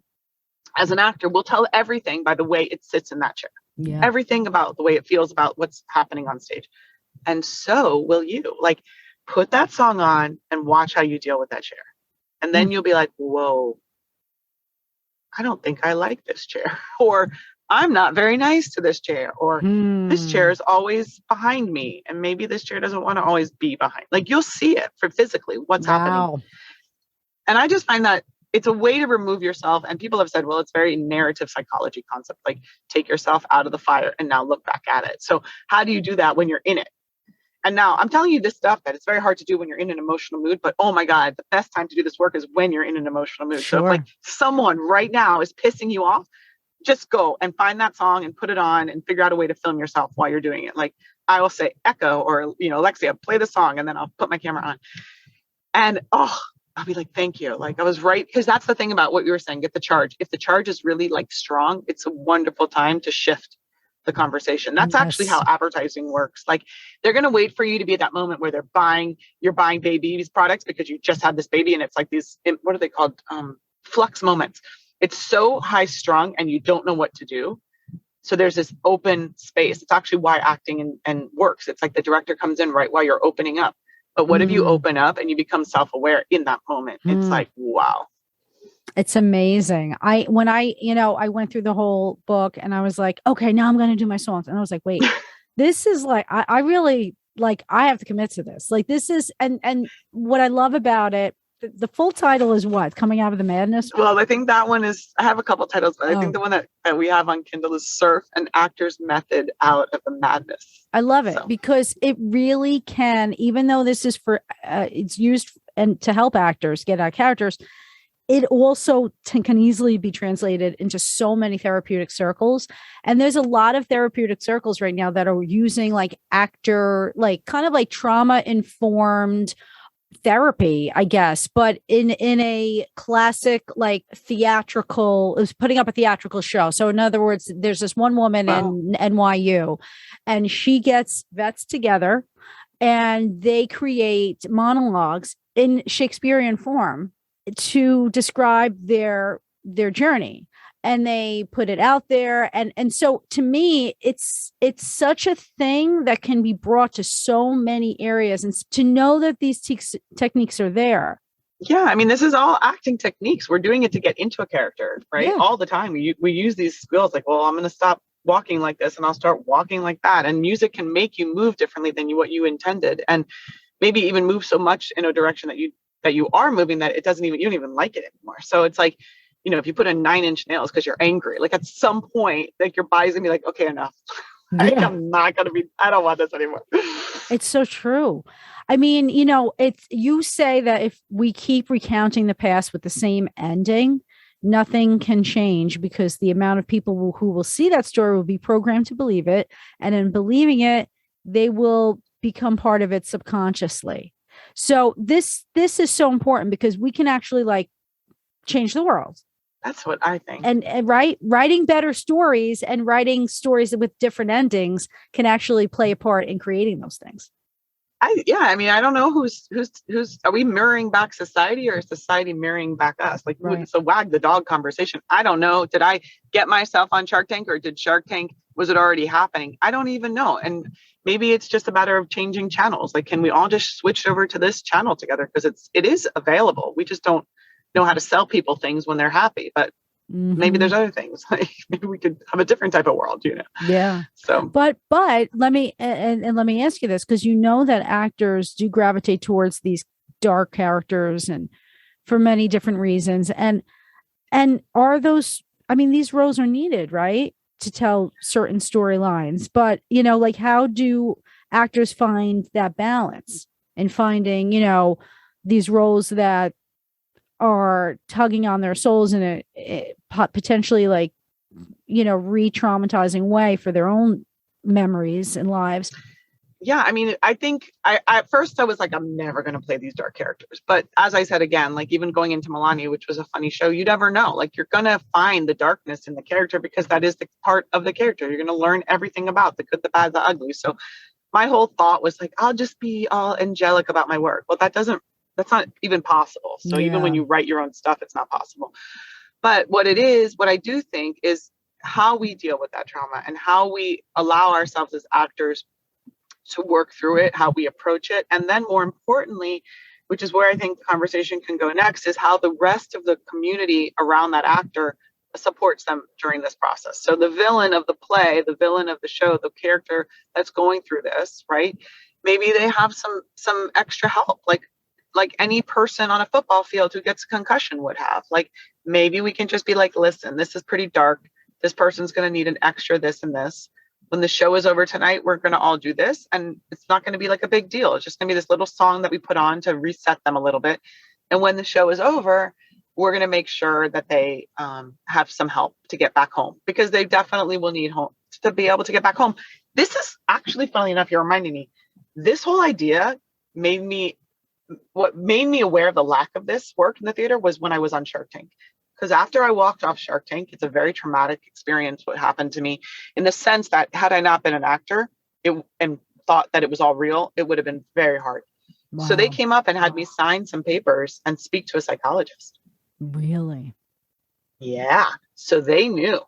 as an actor will tell everything by the way it sits in that chair. Yeah. Everything about the way it feels about what's happening on stage. And so will you. Like, put that song on and watch how you deal with that chair. And then you'll be like, whoa, I don't think I like this chair. Or I'm not very nice to this chair. Or this chair is always behind me. And maybe this chair doesn't want to always be behind. Like, you'll see it for physically what's happening. And I just find that it's a way to remove yourself. And people have said, well, it's very narrative psychology concept, like take yourself out of the fire and now look back at it. So how do you do that when you're in it? And now I'm telling you this stuff that it's very hard to do when you're in an emotional mood, but oh my God, the best time to do this work is when you're in an emotional mood. Sure. So if like someone right now is pissing you off, just go and find that song and put it on and figure out a way to film yourself while you're doing it. Like I will say, Echo, or, Alexia, play the song, and then I'll put my camera on. And I'll be like, thank you. Like I was right. Because that's the thing about what you were saying, get the charge. If the charge is really like strong, it's a wonderful time to shift the conversation. That's actually how advertising works. Like they're going to wait for you to be at that moment where you're buying baby's products because you just had this baby. And it's like these, what are they called? Flux moments. It's so high strung and you don't know what to do. So there's this open space. It's actually why acting and works. It's like the director comes in right while you're opening up. But what if you open up and you become self-aware in that moment? It's like, wow. It's amazing. When I went through the whole book and I was like, okay, now I'm going to do my songs. And I was like, wait, this is like, I really like, I have to commit to this. Like this is, and what I love about it, the full title is what? Coming Out of the Madness? Well, I think that one is, I have a couple titles, but I think the one that we have on Kindle is Surf: An Actor's Method Out of the Madness. I love it because it really can, even though this is for, it's used and to help actors get out characters, it also can easily be translated into so many therapeutic circles. And there's a lot of therapeutic circles right now that are using like actor, like kind of like trauma informed therapy, I guess, but in a classic, like theatrical, it was putting up a theatrical show. So in other words, there's this one woman in NYU and she gets vets together and they create monologues in Shakespearean form to describe their journey. And they put it out there. And so to me, it's such a thing that can be brought to so many areas, and to know that these techniques are there. Yeah. I mean, this is all acting techniques. We're doing it to get into a character, right? Yeah. All the time. We use these skills like, well, I'm going to stop walking like this and I'll start walking like that. And music can make you move differently than what you intended. And maybe even move so much in a direction that you are moving that you don't even like it anymore. So it's like, if you put in 9-inch nails because you're angry, like at some point, like your body's gonna be like, okay, enough. Yeah. I don't want this anymore. It's so true. I mean, you say that if we keep recounting the past with the same ending, nothing can change because the amount of people who will see that story will be programmed to believe it. And in believing it, they will become part of it subconsciously. So this is so important because we can actually like change the world. That's what I think. And writing better stories and writing stories with different endings can actually play a part in creating those things. I mean, I don't know who's are we mirroring back society or is society mirroring back us? Like, it's a wag the dog conversation. I don't know. Did I get myself on Shark Tank or did Shark Tank, was it already happening? I don't even know. And maybe it's just a matter of changing channels. Like, can we all just switch over to this channel together? Because it is available. We just don't know how to sell people things when they're happy, but maybe there's other things, like maybe we could have a different type of world, Yeah. So, but let me, and let me ask you this, because that actors do gravitate towards these dark characters and for many different reasons. And are those, these roles are needed, right? To tell certain storylines, but like, how do actors find that balance in finding, these roles that are tugging on their souls in a potentially like, re-traumatizing way for their own memories and lives? Yeah, I think at first I was like, I'm never going to play these dark characters. But as I said, again, like even going into Melania, which was a funny show, you never know. Like you're going to find the darkness in the character because that is the part of the character. You're going to learn everything about the good, the bad, the ugly. So my whole thought was like, I'll just be all angelic about my work. Well, that's not even possible. So even when you write your own stuff, it's not possible. But what I do think is how we deal with that trauma and how we allow ourselves as actors to work through it, how we approach it. And then more importantly, which is where I think the conversation can go next, is how the rest of the community around that actor supports them during this process. So the villain of the play, the villain of the show, the character that's going through this, right? Maybe they have some extra help, like any person on a football field who gets a concussion would have. Like maybe we can just be like, listen, this is pretty dark. This person's going to need an extra this and this. When the show is over tonight, we're going to all do this. And it's not going to be like a big deal. It's just going to be this little song that we put on to reset them a little bit. And when the show is over, we're going to make sure that they have some help to get back home, because they definitely will need home to be able to get back home. This is actually, funnily enough, you're reminding me, this whole idea what made me aware of the lack of this work in the theater was when I was on Shark Tank. Because after I walked off Shark Tank, it's a very traumatic experience what happened to me, in the sense that had I not been an actor and thought that it was all real, it would have been very hard. Wow. So they came up and had me sign some papers and speak to a psychologist. Really? Yeah. So they knew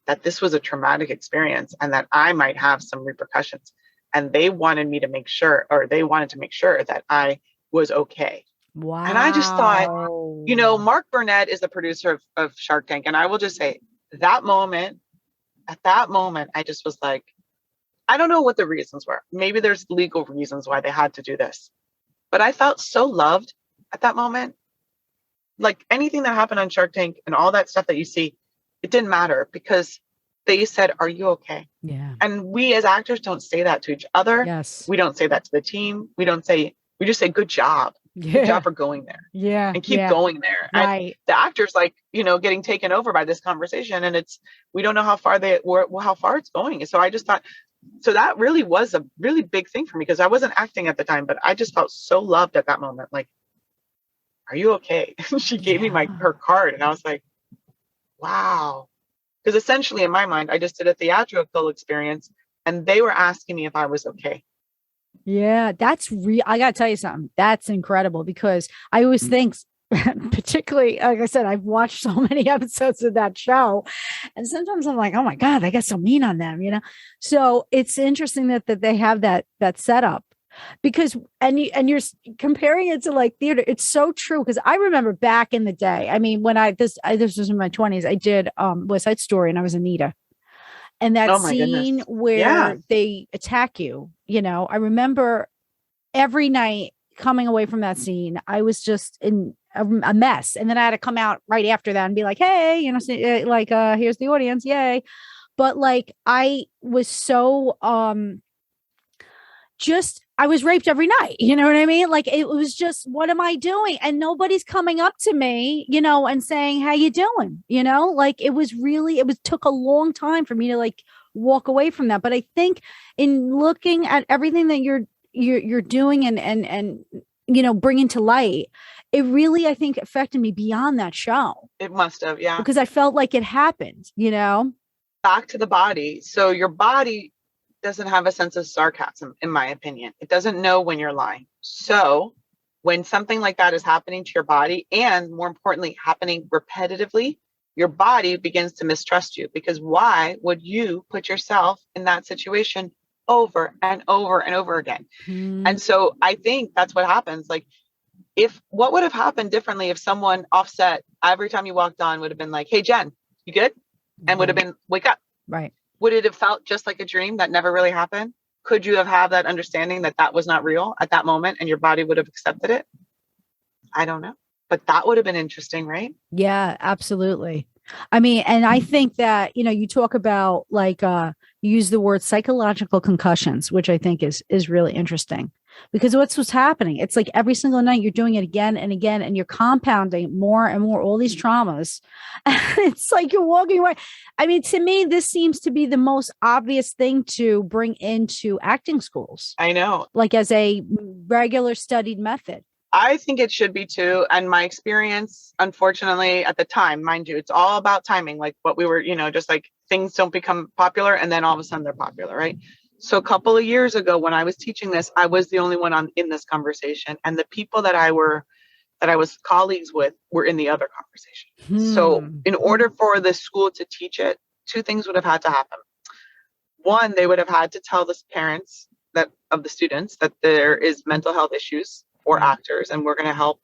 that this was a traumatic experience and that I might have some repercussions. And they wanted to make sure that I was okay. Wow. And I just thought, Mark Burnett is the producer of Shark Tank. And I will just say at that moment, I just was like, I don't know what the reasons were. Maybe there's legal reasons why they had to do this. But I felt so loved at that moment. Like anything that happened on Shark Tank and all that stuff that you see, it didn't matter, because they said, are you okay? Yeah. And we as actors don't say that to each other. Yes. We don't say that to the team. We just say, good job. Yeah. Good job for going there. Yeah. And keep going there. Right. And the actors getting taken over by this conversation, and we don't know how far it's going. So I just thought, so that really was a really big thing for me, because I wasn't acting at the time, but I just felt so loved at that moment. Like, are you okay? She gave me her card, and I was like, wow. Because essentially in my mind, I just did a theatrical experience and they were asking me if I was okay. Yeah, that's real. I got to tell you something. That's incredible, because I always think, particularly, like I said, I've watched so many episodes of that show, and sometimes I'm like, oh my God, I get so mean on them, So it's interesting that they have that setup, because and you're comparing it to like theater. It's so true, because I remember back in the day. I mean, when this was in my 20s, I did West Side Story, and I was Anita. And that scene where they attack you, I remember every night coming away from that scene, I was just in a mess. And then I had to come out right after that and be like, hey, here's the audience. Yay. But like, I was so, I was raped every night. You know what I mean? Like, it was just, what am I doing? And nobody's coming up to me, and saying, how you doing? Like, it took a long time for me to like walk away from that. But I think in looking at everything that you're doing and bringing to light, it really, I think, affected me beyond that show. It must have. Yeah. Because I felt like it happened, Back to the body. So your body doesn't have a sense of sarcasm, in my opinion. It doesn't know when you're lying. So when something like that is happening to your body, and more importantly, happening repetitively, your body begins to mistrust you, because why would you put yourself in that situation over and over and over again? And so I think that's what happens. Like, what would have happened differently if someone offset every time you walked on would have been like, hey, Jen, You good? And would have been, wake up. Right. Would it have felt just like a dream that never really happened? Could you have had that understanding that that was not real at that moment and your body would have accepted it? I don't know. But that would have been interesting, right? Yeah, absolutely. I mean, and I think that, you talk about like you use the word psychological concussions, which I think is really interesting because what's happening. It's like every single night you're doing it again and again, and you're compounding more and more all these traumas. It's like you're walking away. I mean, to me, this seems to be the most obvious thing to bring into acting schools. I know. Like as a regular studied method. I think it should be too. And my experience, unfortunately, at the time, mind you, it's all about timing. Like what we were, just like things don't become popular and then all of a sudden they're popular, right? So a couple of years ago when I was teaching this, I was the only one in this conversation. And the people that I was colleagues with were in the other conversation. So in order for the school to teach it, two things would have had to happen. One, they would have had to tell the parents of the students that there is mental health issues for actors, and we're going to help,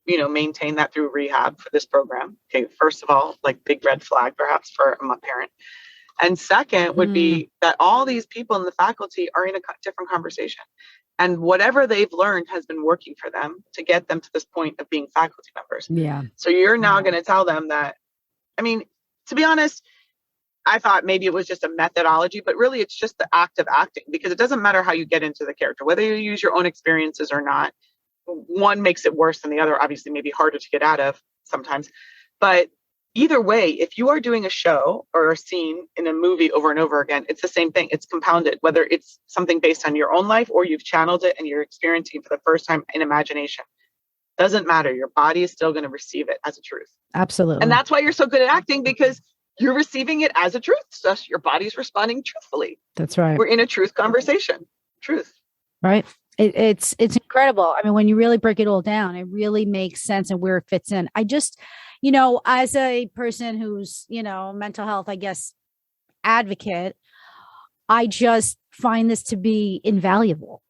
maintain that through rehab for this program. Okay, first of all, like big red flag perhaps for a parent. And second would be that all these people in the faculty are in a different conversation. And whatever they've learned has been working for them to get them to this point of being faculty members. Yeah. So you're now going to tell them that, I mean, to be honest, I thought maybe it was just a methodology, but really it's just the act of acting, because it doesn't matter how you get into the character, whether you use your own experiences or not. One makes it worse than the other, obviously, maybe harder to get out of sometimes. But either way, if you are doing a show or a scene in a movie over and over again, it's the same thing. It's compounded, whether it's something based on your own life or you've channeled it and you're experiencing for the first time in imagination. Doesn't matter. Your body is still going to receive it as a truth. Absolutely. And that's why you're so good at acting, because you're receiving it as a truth. So your body's responding truthfully. That's right. We're in a truth conversation. Truth. Right. It's incredible. I mean, when you really break it all down, it really makes sense and where it fits in. I just, as a person who's, mental health, I guess, advocate, I just find this to be invaluable.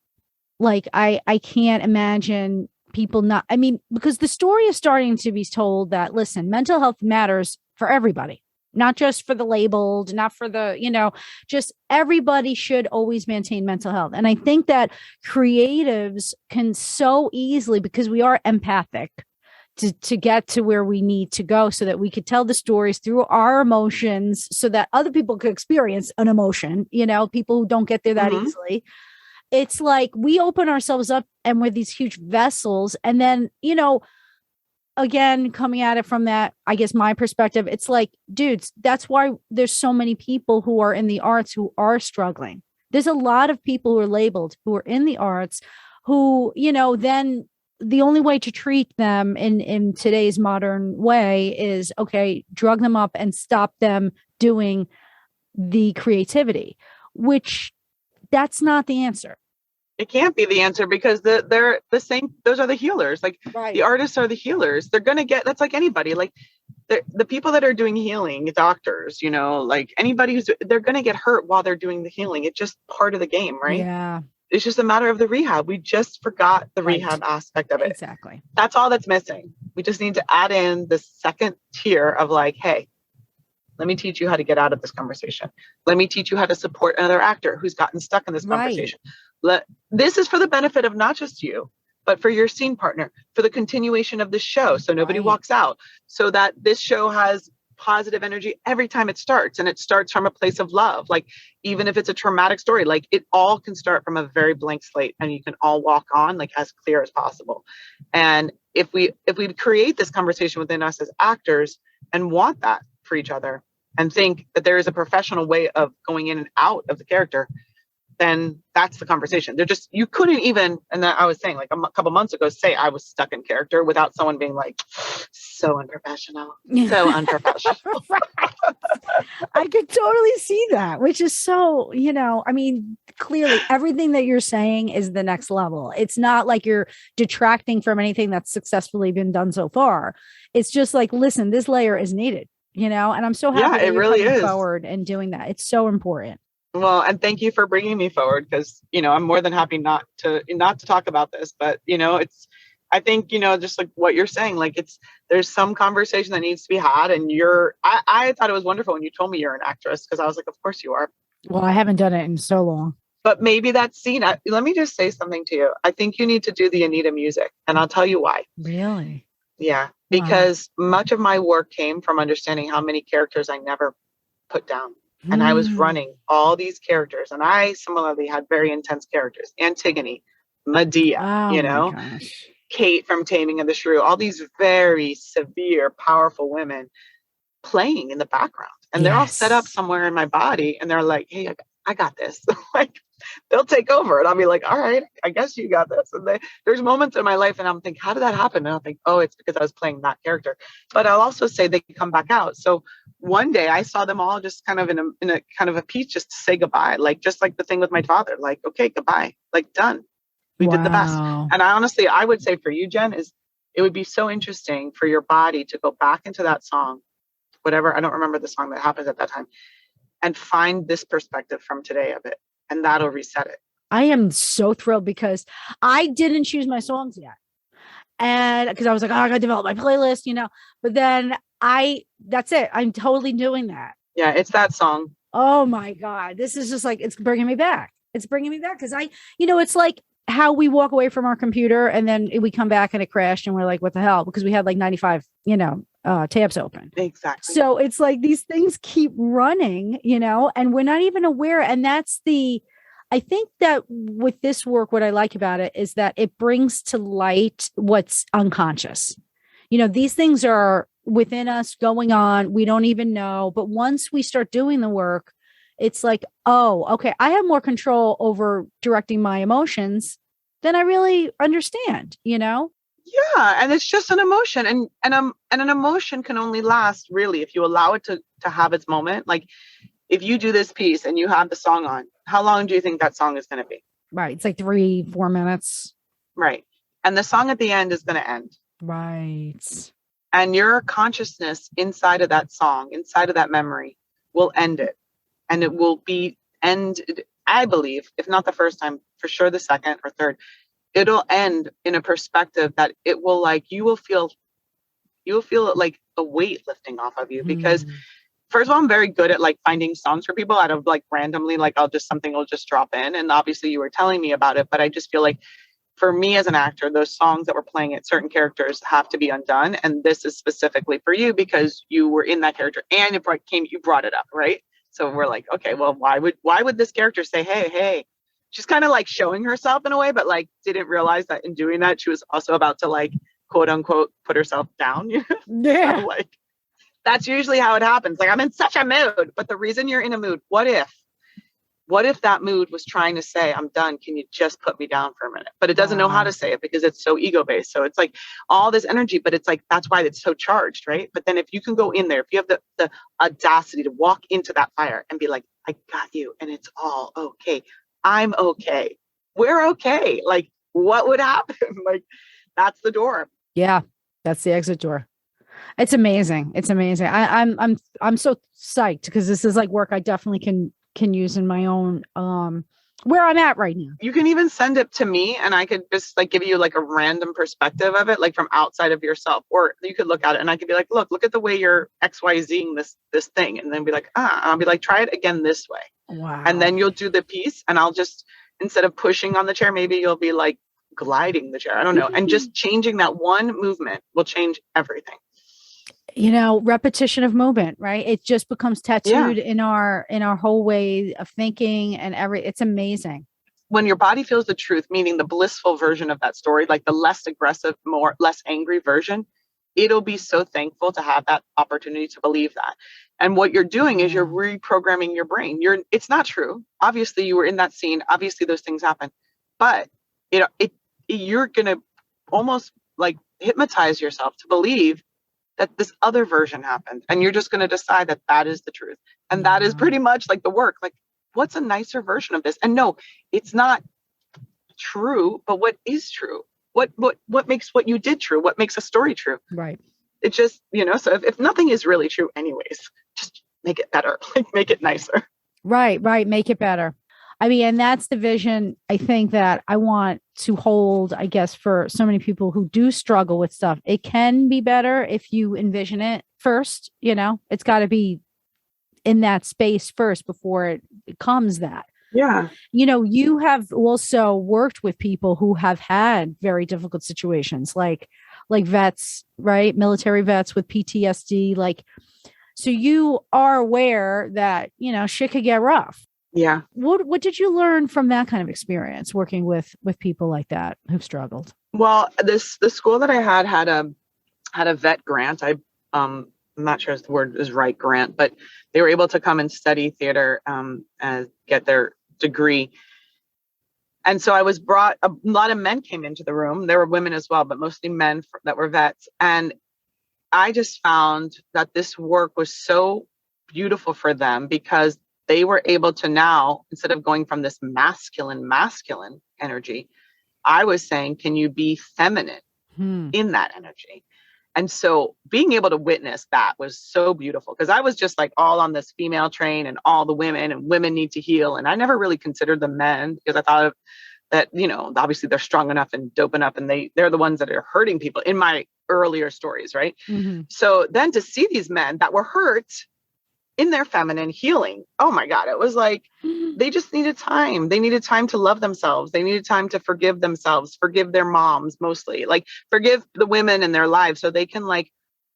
Like, I can't imagine people not, because the story is starting to be told that, listen, mental health matters for everybody. Not just for the labeled, not for the, just everybody should always maintain mental health. And I think that creatives can so easily, because we are empathic, to get to where we need to go so that we could tell the stories through our emotions so that other people could experience an emotion, people who don't get there that easily. It's like we open ourselves up and we're these huge vessels. And then, again, coming at it from that, I guess my perspective, it's like, dudes, that's why there's so many people who are in the arts who are struggling. There's a lot of people who are labeled who are in the arts who, then the only way to treat them in today's modern way is, okay, drug them up and stop them doing the creativity, which that's not the answer. It can't be the answer, because they're the same. Those are the healers. Like the artists are the healers. They're going to get, that's like anybody, like the people that are doing healing, doctors, like anybody they're going to get hurt while they're doing the healing. It's just part of the game, right? Yeah. It's just a matter of the rehab. We just forgot the rehab aspect of it. Exactly. That's all that's missing. We just need to add in the second tier of like, hey, let me teach you how to get out of this conversation. Let me teach you how to support another actor who's gotten stuck in this conversation. This is for the benefit of not just you, but for your scene partner, for the continuation of the show. So nobody walks out, so that this show has positive energy every time it starts. And it starts from a place of love. Like, even if it's a traumatic story, like it all can start from a very blank slate and you can all walk on like as clear as possible. And if we create this conversation within us as actors and want that for each other and think that there is a professional way of going in and out of the character, then that's the conversation. You couldn't even, and I was saying like a couple months ago, say I was stuck in character without someone being like, so unprofessional, so unprofessional. I could totally see that, which is so, clearly everything that you're saying is the next level. It's not like you're detracting from anything that's successfully been done so far. It's just like, listen, this layer is needed, and I'm so happy that it you're really coming is forward and doing that. It's so important. Well, and thank you for bringing me forward, because, I'm more than happy not to talk about this, but, I think, just like what you're saying, like there's some conversation that needs to be had. And I thought it was wonderful when you told me you're an actress, because I was like, of course you are. Well, I haven't done it in so long. But maybe that scene, let me just say something to you. I think you need to do the Anita music, and I'll tell you why. Really? Yeah, because much of my work came from understanding how many characters I never put down. And I was running all these characters, and I similarly had very intense characters. Antigone, Medea, my gosh. Kate from Taming of the Shrew, all these very severe, powerful women playing in the background. And they're all set up somewhere in my body, and they're like, hey, I got this. Like, they'll take over. And I'll be like, all right, I guess you got this. And there's moments in my life and I'm thinking, how did that happen? And I'll think, oh, it's because I was playing that character. But I'll also say they come back out. So one day I saw them all just kind of in a kind of a piece, just to say goodbye. Like, just like the thing with my father, like, okay, goodbye, like done. We did the best. And I would say for you, Jen, it would be so interesting for your body to go back into that song, whatever. I don't remember the song that happened at that time, and find this perspective from today of it. And that'll reset it. I am so thrilled because I didn't choose my songs yet. And because I was like, oh, I got to develop my playlist, but then that's it. I'm totally doing that. Yeah, it's that song. Oh my God. This is just like, it's bringing me back. It's bringing me back. Cause it's like how we walk away from our computer and then we come back and it crashed and we're like, what the hell? Because we had like 95, tabs open. Exactly. So it's like these things keep running, and we're not even aware. And I think that with this work, what I like about it is that it brings to light what's unconscious. These things are within us going on. We don't even know. But once we start doing the work, it's like, oh, okay, I have more control over directing my emotions than I really understand, Yeah, and it's just an emotion, and an emotion can only last really if you allow it to have its moment. Like, if you do this piece and you have the song on, how long do you think that song is going to be? Right, it's like 3-4 minutes. Right, and the song at the end is going to end. Right, and your consciousness inside of that song, inside of that memory, will end it, and it will be ended. I believe, if not the first time, for sure the second or third. It'll end in a perspective that it will, like, you will feel it like a weight lifting off of you. Because first of all, I'm very good at like finding songs for people out of like randomly, like something will just drop in. And obviously you were telling me about it, but I just feel like for me as an actor, those songs that we're playing at certain characters have to be undone. And this is specifically for you because you were in that character and you brought it up. Right. So we're like, okay, well, why would this character say, hey, she's kind of like showing herself in a way, but like didn't realize that in doing that, she was also about to like, quote unquote, put herself down. Yeah. So, like, that's usually how it happens. Like, I'm in such a mood, but the reason you're in a mood, what if that mood was trying to say, I'm done. Can you just put me down for a minute? But it doesn't know how to say it because it's so ego based. So it's like all this energy, but it's like, that's why it's so charged. Right. But then if you can go in there, if you have the audacity to walk into that fire and be like, I got you. And it's all okay. I'm okay. We're okay. Like, what would happen? Like, that's the door. Yeah, that's the exit door. It's amazing. It's amazing. I'm so psyched because this is like work I definitely can use in my own where I'm at right now. You can even send it to me and I could just like give you like a random perspective of it, like from outside of yourself. Or you could look at it and I could be like, look at the way you're XYZing this thing. And then be like, I'll be like, try it again this way. Wow. And then you'll do the piece and I'll just, instead of pushing on the chair, maybe you'll be like gliding the chair. I don't know. And just changing that one movement will change everything. Repetition of movement, right? It just becomes tattooed in our whole way of thinking and it's amazing. When your body feels the truth, meaning the blissful version of that story, like the less aggressive, less angry version, it'll be so thankful to have that opportunity to believe that. And what you're doing is you're reprogramming your brain. It's not true. Obviously you were in that scene. Obviously those things happen, but you're going to almost like hypnotize yourself to believe that this other version happened. And you're just going to decide that that is the truth. And that is pretty much like the work. Like, what's a nicer version of this? And no, it's not true, but what is true? What makes what you did true? What makes a story true? Right. It just, so if nothing is really true anyways, just make it better, like make it nicer. Right. Make it better. I mean, and that's the vision I think that I want to hold, I guess, for so many people who do struggle with stuff. It can be better if you envision it first, it's got to be in that space first before it becomes that. Yeah. You have also worked with people who have had very difficult situations, like vets, right? Military vets with PTSD, so you are aware that, shit could get rough. Yeah. What did you learn from that kind of experience working with people like that who've struggled? Well, the school that I had a vet grant. I'm not sure if the word is right, grant, but they were able to come and study theater and get their degree. And so I was brought, a lot of men came into the room. There were women as well, but mostly men that were vets. And I just found that this work was so beautiful for them because they were able to now, instead of going from this masculine energy, I was saying, can you be feminine in that energy? And so being able to witness that was so beautiful because I was just like all on this female train and all the women and women need to heal. And I never really considered the men because I thought that, obviously they're strong enough and dope enough and they're the ones that are hurting people in my earlier stories. Right. Mm-hmm. So then to see these men that were hurt in their feminine healing, oh my God, it was like, they just needed time. They needed time to love themselves. They needed time to forgive themselves, forgive their moms, mostly forgive the women in their lives so they can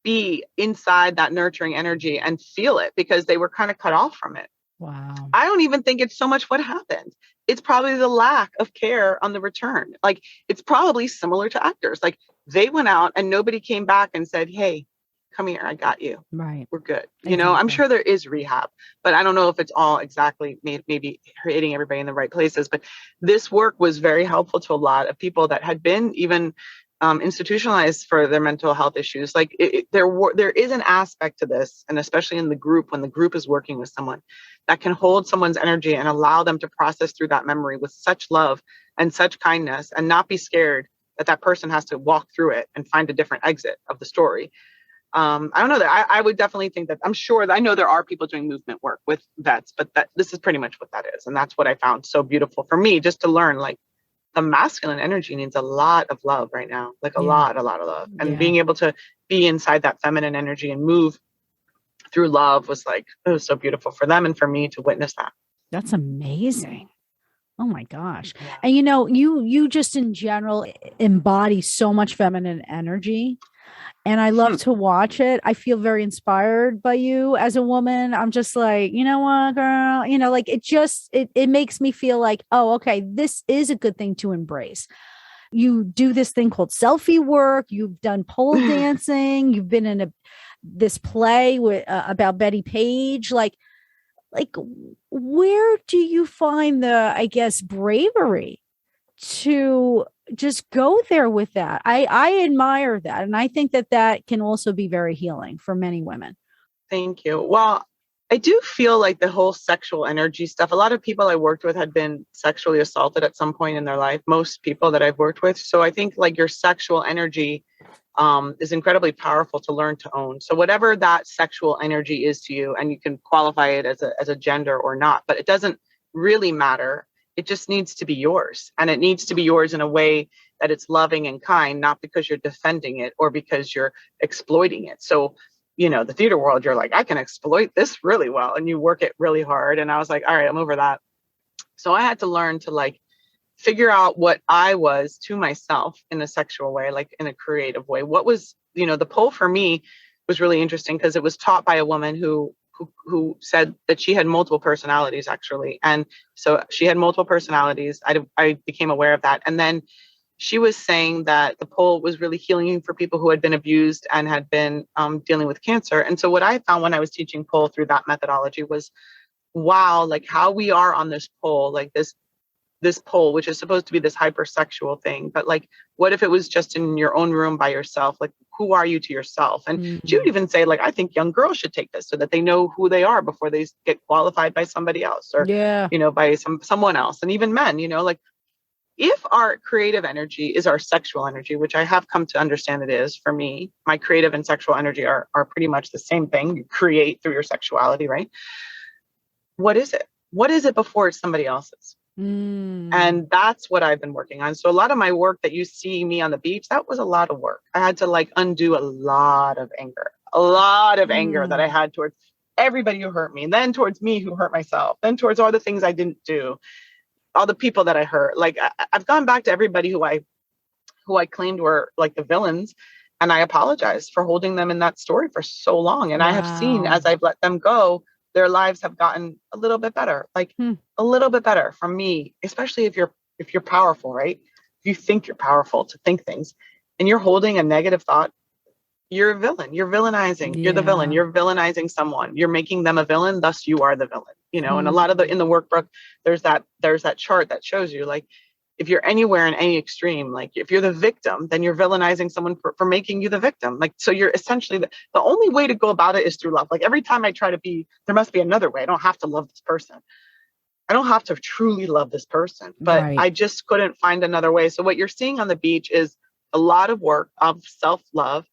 be inside that nurturing energy and feel it because they were kind of cut off from it. Wow. I don't even think it's so much what happened. It's probably the lack of care on the return. It's probably similar to actors. They went out and nobody came back and said, hey, come here, I got you. Right. We're good. Exactly. I'm sure there is rehab, but I don't know if it's all exactly maybe hitting everybody in the right places. But this work was very helpful to a lot of people that had been even institutionalized for their mental health issues. There is an aspect to this, and especially in the group, when the group is working with someone that can hold someone's energy and allow them to process through that memory with such love and such kindness and not be scared that person has to walk through it and find a different exit of the story. I don't know that I would definitely think that I'm sure that I know there are people doing movement work with vets, but this is pretty much what that is. And that's what I found so beautiful for me, just to learn the masculine energy needs a lot of love right now, a lot of love. And being able to be inside that feminine energy and move through love was it was so beautiful for them and for me to witness that. That's amazing. Oh my gosh. Yeah. And you just in general embody so much feminine energy. And I love to watch it. I feel very inspired by you as a woman. I'm just like, you know what, girl, it makes me feel like, oh, okay, this is a good thing to embrace. You do this thing called selfie work. You've done pole dancing. You've been in this play with about Betty Page. Where do you find the, I guess, bravery to just go there with that? I admire that. And I think that can also be very healing for many women. Thank you. Well, I do feel like the whole sexual energy stuff, a lot of people I worked with had been sexually assaulted at some point in their life, most people that I've worked with. So I think your sexual energy is incredibly powerful to learn to own. So whatever that sexual energy is to you, and you can qualify it as a gender or not, but it doesn't really matter. It just needs to be yours. And it needs to be yours in a way that it's loving and kind, not because you're defending it or because you're exploiting it. So, the theater world, you're like, I can exploit this really well. And you work it really hard. And I was like, all right, I'm over that. So I had to learn to figure out what I was to myself in a sexual way, in a creative way. What was, the pole for me was really interesting because it was taught by a woman who said that she had multiple personalities, actually. And so she had multiple personalities. I became aware of that. And then she was saying that the pole was really healing for people who had been abused and had been dealing with cancer. And so what I found when I was teaching pole through that methodology was, wow, how we are on this pole, this pole, which is supposed to be this hypersexual thing. But what if it was just in your own room by yourself? Who are you to yourself? And she would even say, I think young girls should take this so that they know who they are before they get qualified by somebody else or, by someone else. And even men, if our creative energy is our sexual energy, which I have come to understand it is for me, my creative and sexual energy are pretty much the same thing. You create through your sexuality, right? What is it? what is it before it's somebody else's? And that's what I've been working on. So a lot of my work that you see me on the beach, that was a lot of work. I had to like undo a lot of anger that I had towards everybody who hurt me, and then towards me who hurt myself, then towards all the things I didn't do, all the people that I hurt. Like I've gone back to everybody who I claimed were like the villains, and I apologize for holding them in that story for so long. And I have seen, as I've let them go, their lives have gotten a little bit better, like a little bit better from me, especially if you're powerful, right? If you think you're powerful to think things and you're holding a negative thought, you're a villain. You're villainizing. You're the villain. You're villainizing someone. You're making them a villain. Thus you are the villain, you know, and a lot of in the workbook, there's that chart that shows you, like, if you're anywhere in any extreme, like if you're the victim, then you're villainizing someone for making you the victim. Like, so you're essentially the only way to go about it is through love. Like every time I try to be, there must be another way. I don't have to love this person. I don't have to truly love this person, but I just couldn't find another way. So what you're seeing on the beach is a lot of work of self-love,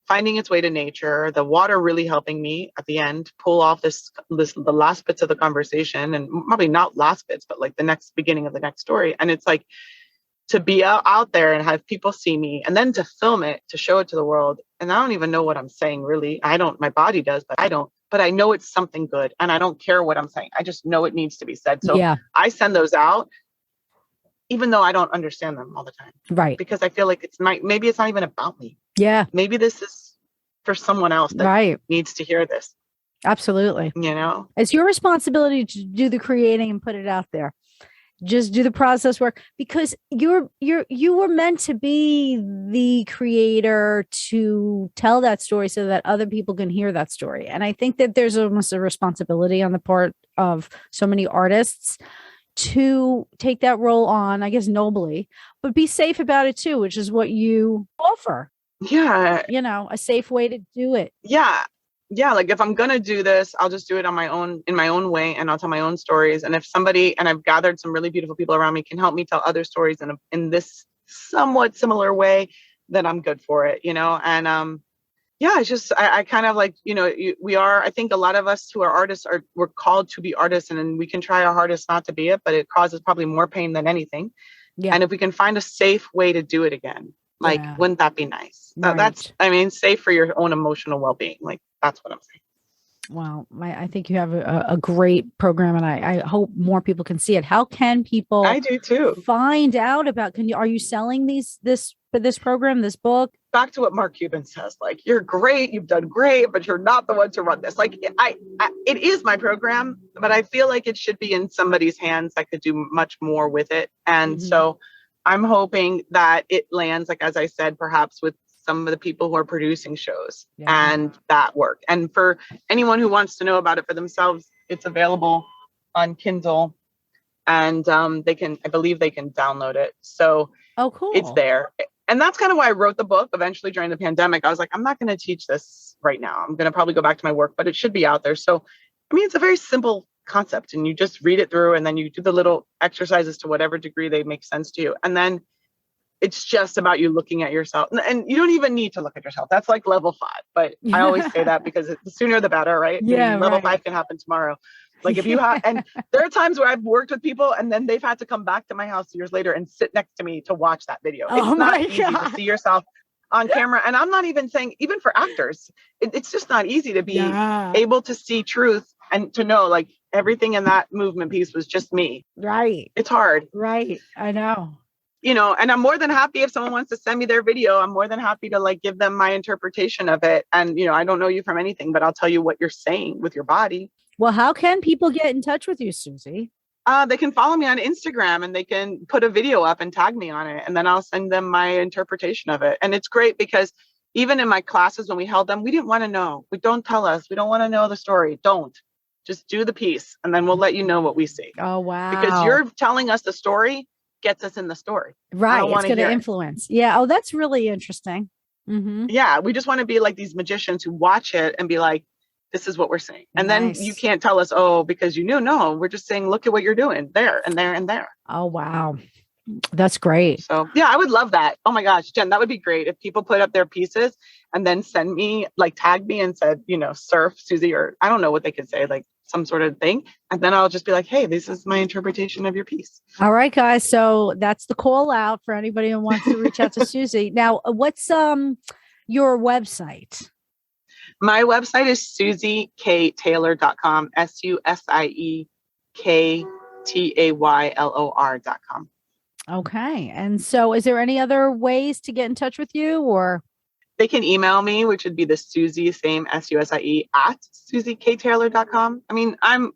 finding its way to nature, the water really helping me at the end pull off the last bits of the conversation, and probably not last bits, but like the next beginning of the next story. And it's like to be out there and have people see me, and then to film it, to show it to the world. And I don't even know what I'm saying, really. My body does, but I don't. But I know it's something good, and I don't care what I'm saying. I just know it needs to be said. So I send those out, even though I don't understand them all the time. Right. Because I feel like maybe it's not even about me. Yeah. Maybe this is for someone else that needs to hear this. Absolutely. You know, it's your responsibility to do the creating and put it out there. Just do the process work, because you were meant to be the creator to tell that story so that other people can hear that story. And I think that there's almost a responsibility on the part of so many artists to take that role on, I guess, nobly, but be safe about it too, which is what you offer. Yeah. You know, a safe way to do it. Yeah. Yeah. Like if I'm going to do this, I'll just do it in my own way, and I'll tell my own stories. And if somebody, and I've gathered some really beautiful people around me, can help me tell other stories in this somewhat similar way, then I'm good for it, you know? And, yeah, it's just, I kind of like, you know, I think a lot of us who are artists we're called to be artists, and we can try our hardest not to be it, but it causes probably more pain than anything. Yeah. And if we can find a safe way to do it again, like, wouldn't that be nice? Right. That's, I mean, safe for your own emotional well-being. Like, that's what I'm saying. Well, I think you have a great program, and I hope more people can see it. How can people I do too. find out about, are you selling this program, this book? Back to what Mark Cuban says, like, you're great, you've done great, but you're not the one to run this. Like, it is my program, but I feel like it should be in somebody's hands that could do much more with it. And so I'm hoping that it lands, like, as I said, perhaps with some of the people who are producing shows and that work. And for anyone who wants to know about it for themselves, it's available on Kindle, and I believe they can download it. So cool. It's there. And that's kind of why I wrote the book eventually during the pandemic. I was like, I'm not going to teach this right now. I'm going to probably go back to my work, but it should be out there. So, I mean, it's a very simple concept, and you just read it through, and then you do the little exercises to whatever degree they make sense to you. And then it's just about you looking at yourself, and you don't even need to look at yourself. That's like level 5, but I always say that because the sooner the better, right? Yeah. Level 5 can happen tomorrow. Like if you have, and there are times where I've worked with people and then they've had to come back to my house years later and sit next to me to watch that video. It's not easy to see yourself on camera. And I'm not even saying, even for actors, it's just not easy to be able to see truth and to know, like, everything in that movement piece was just me. Right. It's hard. Right. I know. You know, and I'm more than happy if someone wants to send me their video. I'm more than happy to like give them my interpretation of it. And, you know, I don't know you from anything, but I'll tell you what you're saying with your body. Well, how can people get in touch with you, Susie? They can follow me on Instagram, and they can put a video up and tag me on it. And then I'll send them my interpretation of it. And it's great because even in my classes, when we held them, we didn't want to know. Don't tell us. We don't want to know the story. Don't. Just do the piece, and then we'll let you know what we see. Oh, wow. Because you're telling us the story gets us in the story. Right. It's going to influence. Yeah. Oh, that's really interesting. Mm-hmm. Yeah. We just want to be like these magicians who watch it and be like, this is what we're saying. And then you can't tell us, because you knew. No, we're just saying, look at what you're doing there and there and there. Oh, wow. That's great. So yeah, I would love that. Oh my gosh, Jen, that would be great if people put up their pieces and then send me, like, tag me and said, surf Susie, or I don't know what they could say, like some sort of thing. And then I'll just be like, hey, this is my interpretation of your piece. All right, guys. So that's the call out for anybody who wants to reach out to Susie. Now, what's your website? My website is susiektaylor.com, SUSIEKTAYLOR.com. Okay. And so is there any other ways to get in touch with you, or? They can email me, which would be the Susie, same SUSIE, at susiektaylor.com. I mean, I'm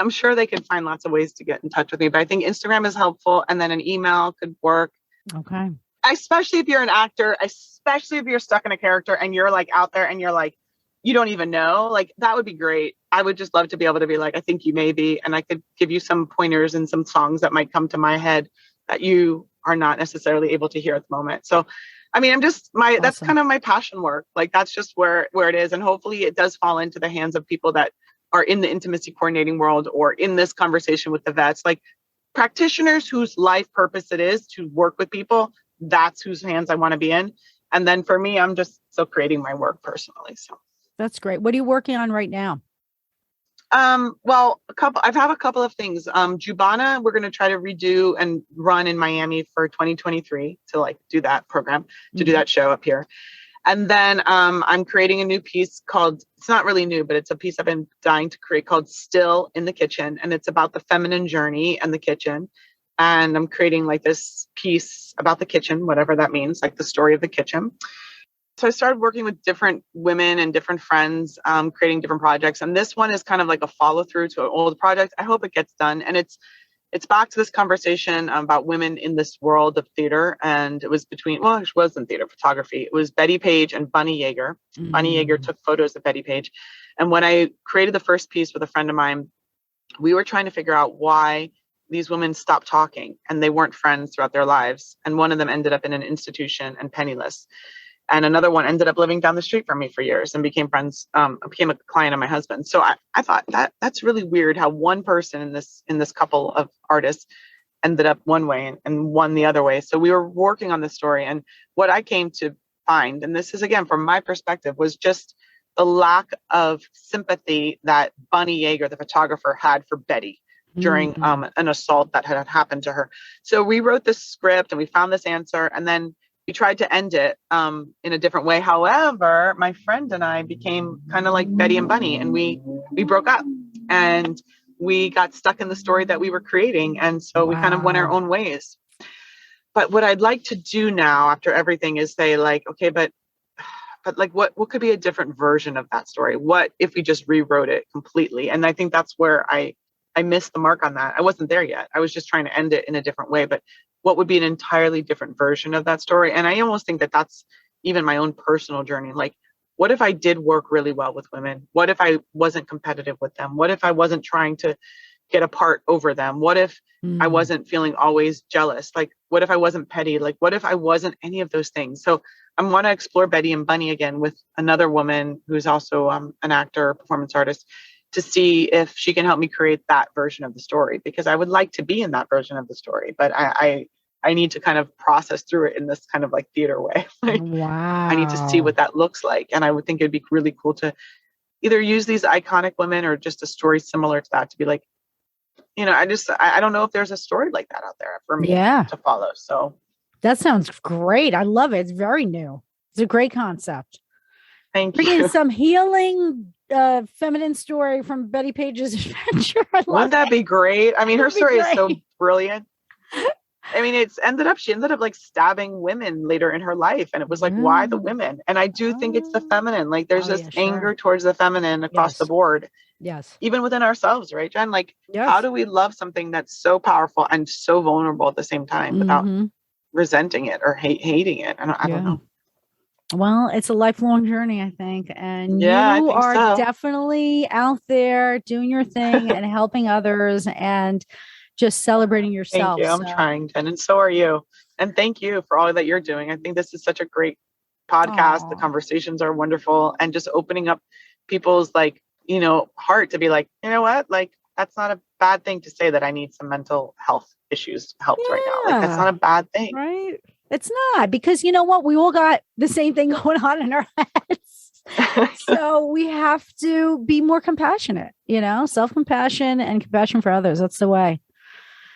sure they can find lots of ways to get in touch with me, but I think Instagram is helpful, and then an email could work. Okay. Especially if you're an actor, especially if you're stuck in a character and you're like out there and you're like, you don't even know, like that would be great. I would just love to be able to be like, I think you may be, and I could give you some pointers and some songs that might come to my head that you are not necessarily able to hear at the moment. So I mean, Awesome. That's kind of my passion work. Like that's just where it is. And hopefully it does fall into the hands of people that are in the intimacy coordinating world or in this conversation with the vets, like practitioners whose life purpose it is to work with people. That's whose hands I want to be in. And then for me, I'm just still creating my work personally. So that's great. What are you working on right now? Well, I have a couple of things. Juvana, we're going to try to redo and run in Miami for 2023 to like do that program, to do that show up here. And then I'm creating a new piece called, it's not really new, but it's a piece I've been dying to create called Still in the Kitchen. And it's about the feminine journey and the kitchen. And I'm creating like this piece about the kitchen, whatever that means, like the story of the kitchen. So I started working with different women and different friends, creating different projects. And this one is kind of like a follow through to an old project. I hope it gets done. And it's back to this conversation about women in this world of theater. And it was it wasn't theater, photography. It was Betty Page and Bunny Yeager. Mm-hmm. Bunny Yeager took photos of Betty Page. And when I created the first piece with a friend of mine, we were trying to figure out why these women stopped talking and they weren't friends throughout their lives. And one of them ended up in an institution and penniless. And another one ended up living down the street from me for years and became friends, became a client of my husband. So I thought that's really weird how one person in this couple of artists ended up one way and one the other way. So we were working on this story. And what I came to find, and this is again, from my perspective, was just the lack of sympathy that Bunny Yeager, the photographer, had for Betty during an assault that had happened to her. So we wrote this script and we found this answer. And then we tried to end it in a different way. However, my friend and I became kind of like Betty and Bunny, and we broke up and we got stuck in the story that we were creating. And so we kind of went our own ways. But what I'd like to do now after everything is say like, okay, but like what could be a different version of that story? What if we just rewrote it completely? And I think that's where I missed the mark on that. I wasn't there yet. I was just trying to end it in a different way, but what would be an entirely different version of that story? And I almost think that that's even my own personal journey. Like, what if I did work really well with women? What if I wasn't competitive with them? What if I wasn't trying to get a part over them? What if I wasn't feeling always jealous? Like, what if I wasn't petty? Like, what if I wasn't any of those things? So I want to explore Betty and Bunny again with another woman who's also an actor, performance artist, to see if she can help me create that version of the story, because I would like to be in that version of the story, but I need to kind of process through it in this kind of like theater way. Like, wow. I need to see what that looks like. And I would think it'd be really cool to either use these iconic women or just a story similar to that to be like, I don't know if there's a story like that out there for me to follow. So that sounds great. I love it. It's very new. It's a great concept. Thank you. Bringing some healing feminine story from Betty Page's adventure. Wouldn't that be great? I mean, her story is so brilliant. I mean, she ended up like stabbing women later in her life. And it was like, why the women? And I do think it's the feminine. Like there's this anger towards the feminine across the board. Yes. Even within ourselves, right, Jen? Like, how do we love something that's so powerful and so vulnerable at the same time without resenting it or hating it? I don't know. Well, it's a lifelong journey, I think. And you are definitely out there doing your thing and helping others and just celebrating yourself. Thank you. I'm trying, Jen, and so are you. And thank you for all that you're doing. I think this is such a great podcast. The conversations are wonderful, and just opening up people's heart to be like, you know what? Like that's not a bad thing to say that I need some mental health issues helped right now. Like, that's not a bad thing. Right? It's not, because you know what? We all got the same thing going on in our heads. So we have to be more compassionate, self-compassion and compassion for others. That's the way.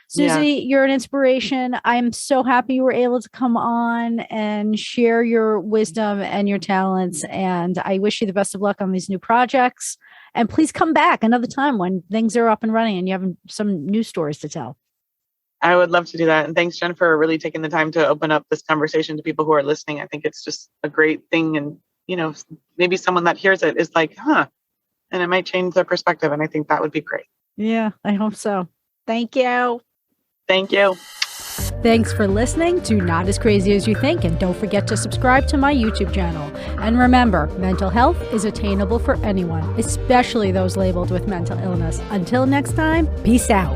Susie, you're an inspiration. I'm so happy you were able to come on and share your wisdom and your talents. And I wish you the best of luck on these new projects. And please come back another time when things are up and running and you have some new stories to tell. I would love to do that. And thanks, Jen, for really taking the time to open up this conversation to people who are listening. I think it's just a great thing. And, maybe someone that hears it is like, and it might change their perspective. And I think that would be great. Yeah, I hope so. Thank you. Thank you. Thanks for listening to Not As Crazy As You Think. And don't forget to subscribe to my YouTube channel. And remember, mental health is attainable for anyone, especially those labeled with mental illness. Until next time, peace out.